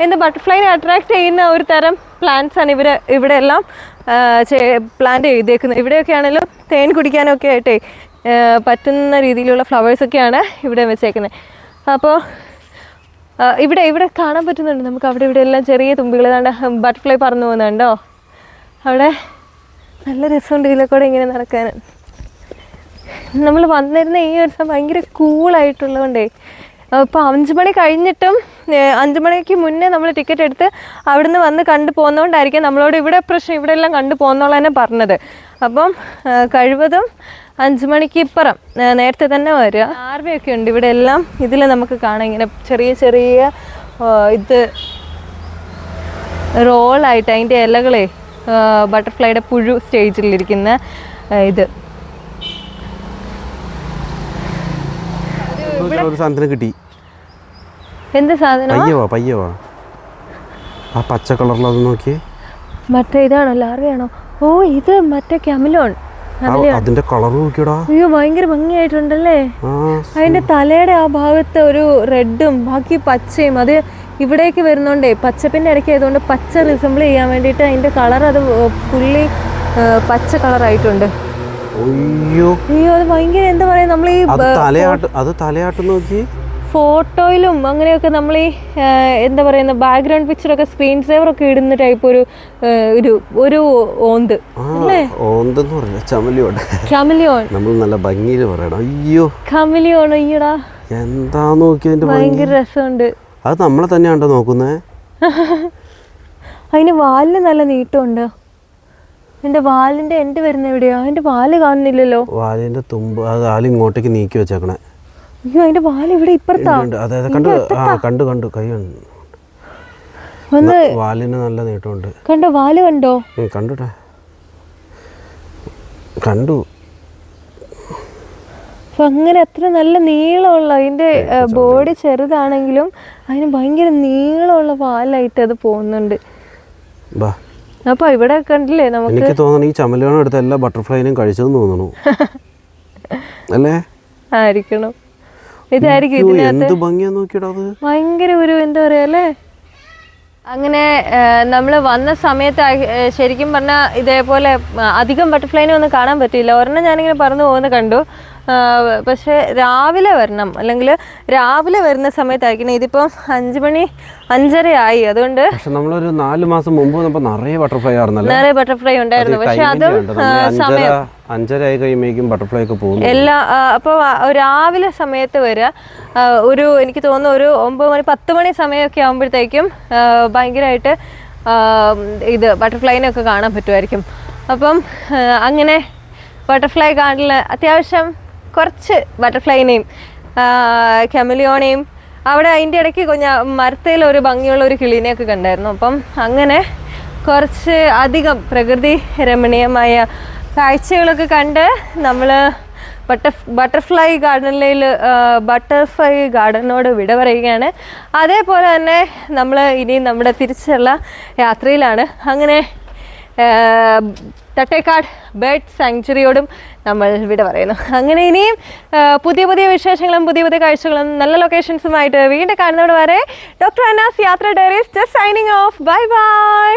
എന്താ ബട്ടർഫ്ലൈനെ അട്രാക്റ്റ് ചെയ്യുന്ന ഒരു തരം പ്ലാന്റ്സാണ് ഇവിടെ എല്ലാം പ്ലാന്റ് ചെയ്തേക്കുന്നത്. ഇവിടെയൊക്കെ ആണെങ്കിലും തേൻ കുടിക്കാനൊക്കെ ആയിട്ടേ പറ്റുന്ന രീതിയിലുള്ള ഫ്ലവേഴ്സൊക്കെയാണ് ഇവിടെ വെച്ചേക്കുന്നത്. അപ്പോൾ ഇവിടെ കാണാൻ പറ്റുന്നുണ്ട് നമുക്ക്. അവിടെ ഇവിടെ എല്ലാം ചെറിയ തുമ്പികൾ, ബട്ടർഫ്ലൈ പറന്നു പോകുന്നുണ്ടോ അവിടെ. നല്ല രസമുണ്ട് ഇതിലൂടെ ഇങ്ങനെ നടക്കാൻ. നമ്മൾ വന്നിരുന്ന ഈ ഒരു ദിവസം ഭയങ്കര കൂളായിട്ടുള്ളതുകൊണ്ടേ ഇപ്പോൾ 5 മണി കഴിഞ്ഞിട്ടും 5 മണിക്ക് മുന്നേ നമ്മൾ ടിക്കറ്റ് എടുത്ത് അവിടുന്ന് വന്ന് കണ്ടു പോകുന്നതുകൊണ്ടായിരിക്കും നമ്മളോട് ഇവിടെ പ്രശ്നം ഇവിടെ എല്ലാം കണ്ടു പോകുന്നോളാം തന്നെ പറഞ്ഞത്. അപ്പം കഴിവതും 5 മണിക്ക് ഇപ്പുറം നേരത്തെ തന്നെ വരിക. ആർവയൊക്കെ ഉണ്ട് ഇവിടെ എല്ലാം. ഇതിൽ നമുക്ക് കാണാം ഇങ്ങനെ ചെറിയ ചെറിയ ഇത് റോളായിട്ട് അതിൻ്റെ ഇലകളെ ബട്ടർഫ്ലൈയുടെ പുഴു സ്റ്റേജിലിരിക്കുന്ന ഇത്. ഒരു സാധനത്തിന് കിട്ടി. എന്ത് സാധനം? പയ്യവാ ആ പച്ച കളറിലത് നോക്കി. മറ്റേ ഇതാണോ, ലാർവയാണോ? ഓ ഇത് മറ്റേ ക്യാമലോൺ. അതിന്റെ കളർ നോക്കിയടാ. അയ്യോ ഭയങ്കര ഭംഗിയായിട്ടുണ്ടല്ലേ. അതിന്റെ തലയുടെ ആ ഭാഗത്ത് ഒരു റെഡും ബാക്കി പച്ചയും, അത് ഇവിടേക്ക് വരുന്നോണ്ടേ പച്ചപ്പിന്റെ ഇടയ്ക്ക് ആയതുകൊണ്ട് പച്ച റിസംബിൾ ചെയ്യാൻ വേണ്ടിയിട്ട് അതിന്റെ കളർ അത് ഫുള്ളി പച്ച കളറായിട്ടുണ്ട്. അയ്യോ അത് ഭയങ്കര എന്താ പറയാ, നമ്മൾ ഈ തലയാട്ട് നോക്കി ഫോട്ടോയിലും അങ്ങനെയൊക്കെ നമ്മൾ ഈ എന്താ പറയുന്ന ബാക്ക്ഗ്രൗണ്ട് പിക്ചറൊക്കെ സ്ക്രീൻ സേവറൊക്കെ ഇടുന്ന ടൈപ്പ് ഒരു ഓന്ത് അല്ലേ? ക്യാമലിയോൺ. നമ്മൾ നല്ല ഭംഗിയിൽ പറയണം. അയ്യോ ക്യാമലിയോൺ. അയ്യടാ എന്താ നോക്കി, ഭയങ്കര രസമുണ്ട്. അത് നമ്മളെ തന്നെയാണ്ടോ നോക്കുന്നേ. അതിന് വാലിന് നല്ല നീട്ടമുണ്ട്. എന്റെ വാലിന്റെ എൻഡ് വരുന്ന എവിടെയാ? അതിന്റെ വാല് കാണുന്നില്ലല്ലോ. വാലിന്റെ തുമ്പ് അത് ഇങ്ങോട്ടേക്ക് നീക്കി വെച്ചേക്കണേ. അയ്യോ അതിന്റെ വാല് ഇവിടെ ഇപ്പുറത്താ. കണ്ടു കൈ വാലിന് നല്ല നീട്ടമുണ്ട്. കണ്ടോ വാല്? കണ്ടോ? കണ്ടു. അപ്പൊ അങ്ങനെ അത്ര നല്ല നീളമുള്ള, അതിന്റെ ബോഡി ചെറുതാണെങ്കിലും അതിന് ഭയങ്കര നീളമുള്ള വാലായിട്ട് അത് പോകുന്നുണ്ട്. അപ്പൊ ഇവിടെ കണ്ടില്ലേ നമുക്ക്. എനിക്ക് തോന്നുന്നു ഈ ചമലോണം എടുത്ത എല്ലാ ബട്ടർഫ്ലൈനെയും കഴിച്ചതെന്ന് തോന്നുന്നു അല്ലേ? ആയിരിക്കണം, ഇതായിരിക്കും. ഇതിനകത്ത് ഭയങ്കര ഒരു എന്താ പറയാ അല്ലേ. അങ്ങനെ നമ്മൾ വന്ന സമയത്ത് ശരിക്കും പറഞ്ഞാൽ ഇതേപോലെ അധികം ബട്ടർഫ്ലൈനെ ഒന്നും കാണാൻ പറ്റിയില്ല. ഒരെണ്ണം ഞാനിങ്ങനെ പറന്നു പോകുന്ന കണ്ടു. പക്ഷെ രാവിലെ വരണം, അല്ലെങ്കിൽ രാവിലെ വരുന്ന സമയത്തായിരിക്കണം. ഇതിപ്പം 5 മണി 5:30 ആയി. അതുകൊണ്ട് നമ്മളൊരു 4 മാസം മുമ്പ് നിറയെ ബട്ടർഫ്ലൈ ഉണ്ടായിരുന്നു. പക്ഷെ അതും സമയം 5:30 ആയി കഴിയുമ്പോഴേക്കും ബട്ടർഫ്ലൈ ഒക്കെ പോകും എല്ലാ. അപ്പോൾ രാവിലെ സമയത്ത് വരിക, ഒരു എനിക്ക് തോന്നുന്നു ഒരു 9 മണി 10 മണി സമയമൊക്കെ ആകുമ്പോഴത്തേക്കും ഭയങ്കരമായിട്ട് ഇത് ബട്ടർഫ്ലൈനൊക്കെ കാണാൻ പറ്റുമായിരിക്കും. അപ്പം അങ്ങനെ ബട്ടർഫ്ലൈ ഗാർഡനിൽ അത്യാവശ്യം കുറച്ച് ബട്ടർഫ്ലൈനെയും ക്യാമലിയോണെയും അവിടെ അതിൻ്റെ ഇടയ്ക്ക് മരത്തിൽ ഒരു ഭംഗിയുള്ള ഒരു കിളീനെയൊക്കെ കണ്ടായിരുന്നു. അപ്പം അങ്ങനെ കുറച്ച് അധികം പ്രകൃതി രമണീയമായ കാഴ്ചകളൊക്കെ കണ്ട് നമ്മൾ ബട്ടർഫ്ലൈ ഗാർഡനോട് വിട പറയുകയാണ്. അതേപോലെ തന്നെ നമ്മൾ ഇനി നമ്മുടെ തിരിച്ചുള്ള യാത്രയിലാണ്. അങ്ങനെ തട്ടേക്കാട് ബേർഡ് സാങ്ച്വറിയോടും നമ്മൾ വിട പറയുന്നു. അങ്ങനെ ഇനിയും പുതിയ പുതിയ വിശേഷങ്ങളും പുതിയ പുതിയ കാഴ്ചകളും നല്ല ലൊക്കേഷൻസുമായിട്ട് വീണ്ടും കാണുന്നതോടെ വരെ ഡോക്ടർ അന്നാസ് യാത്ര diaries just signing off. Bye bye.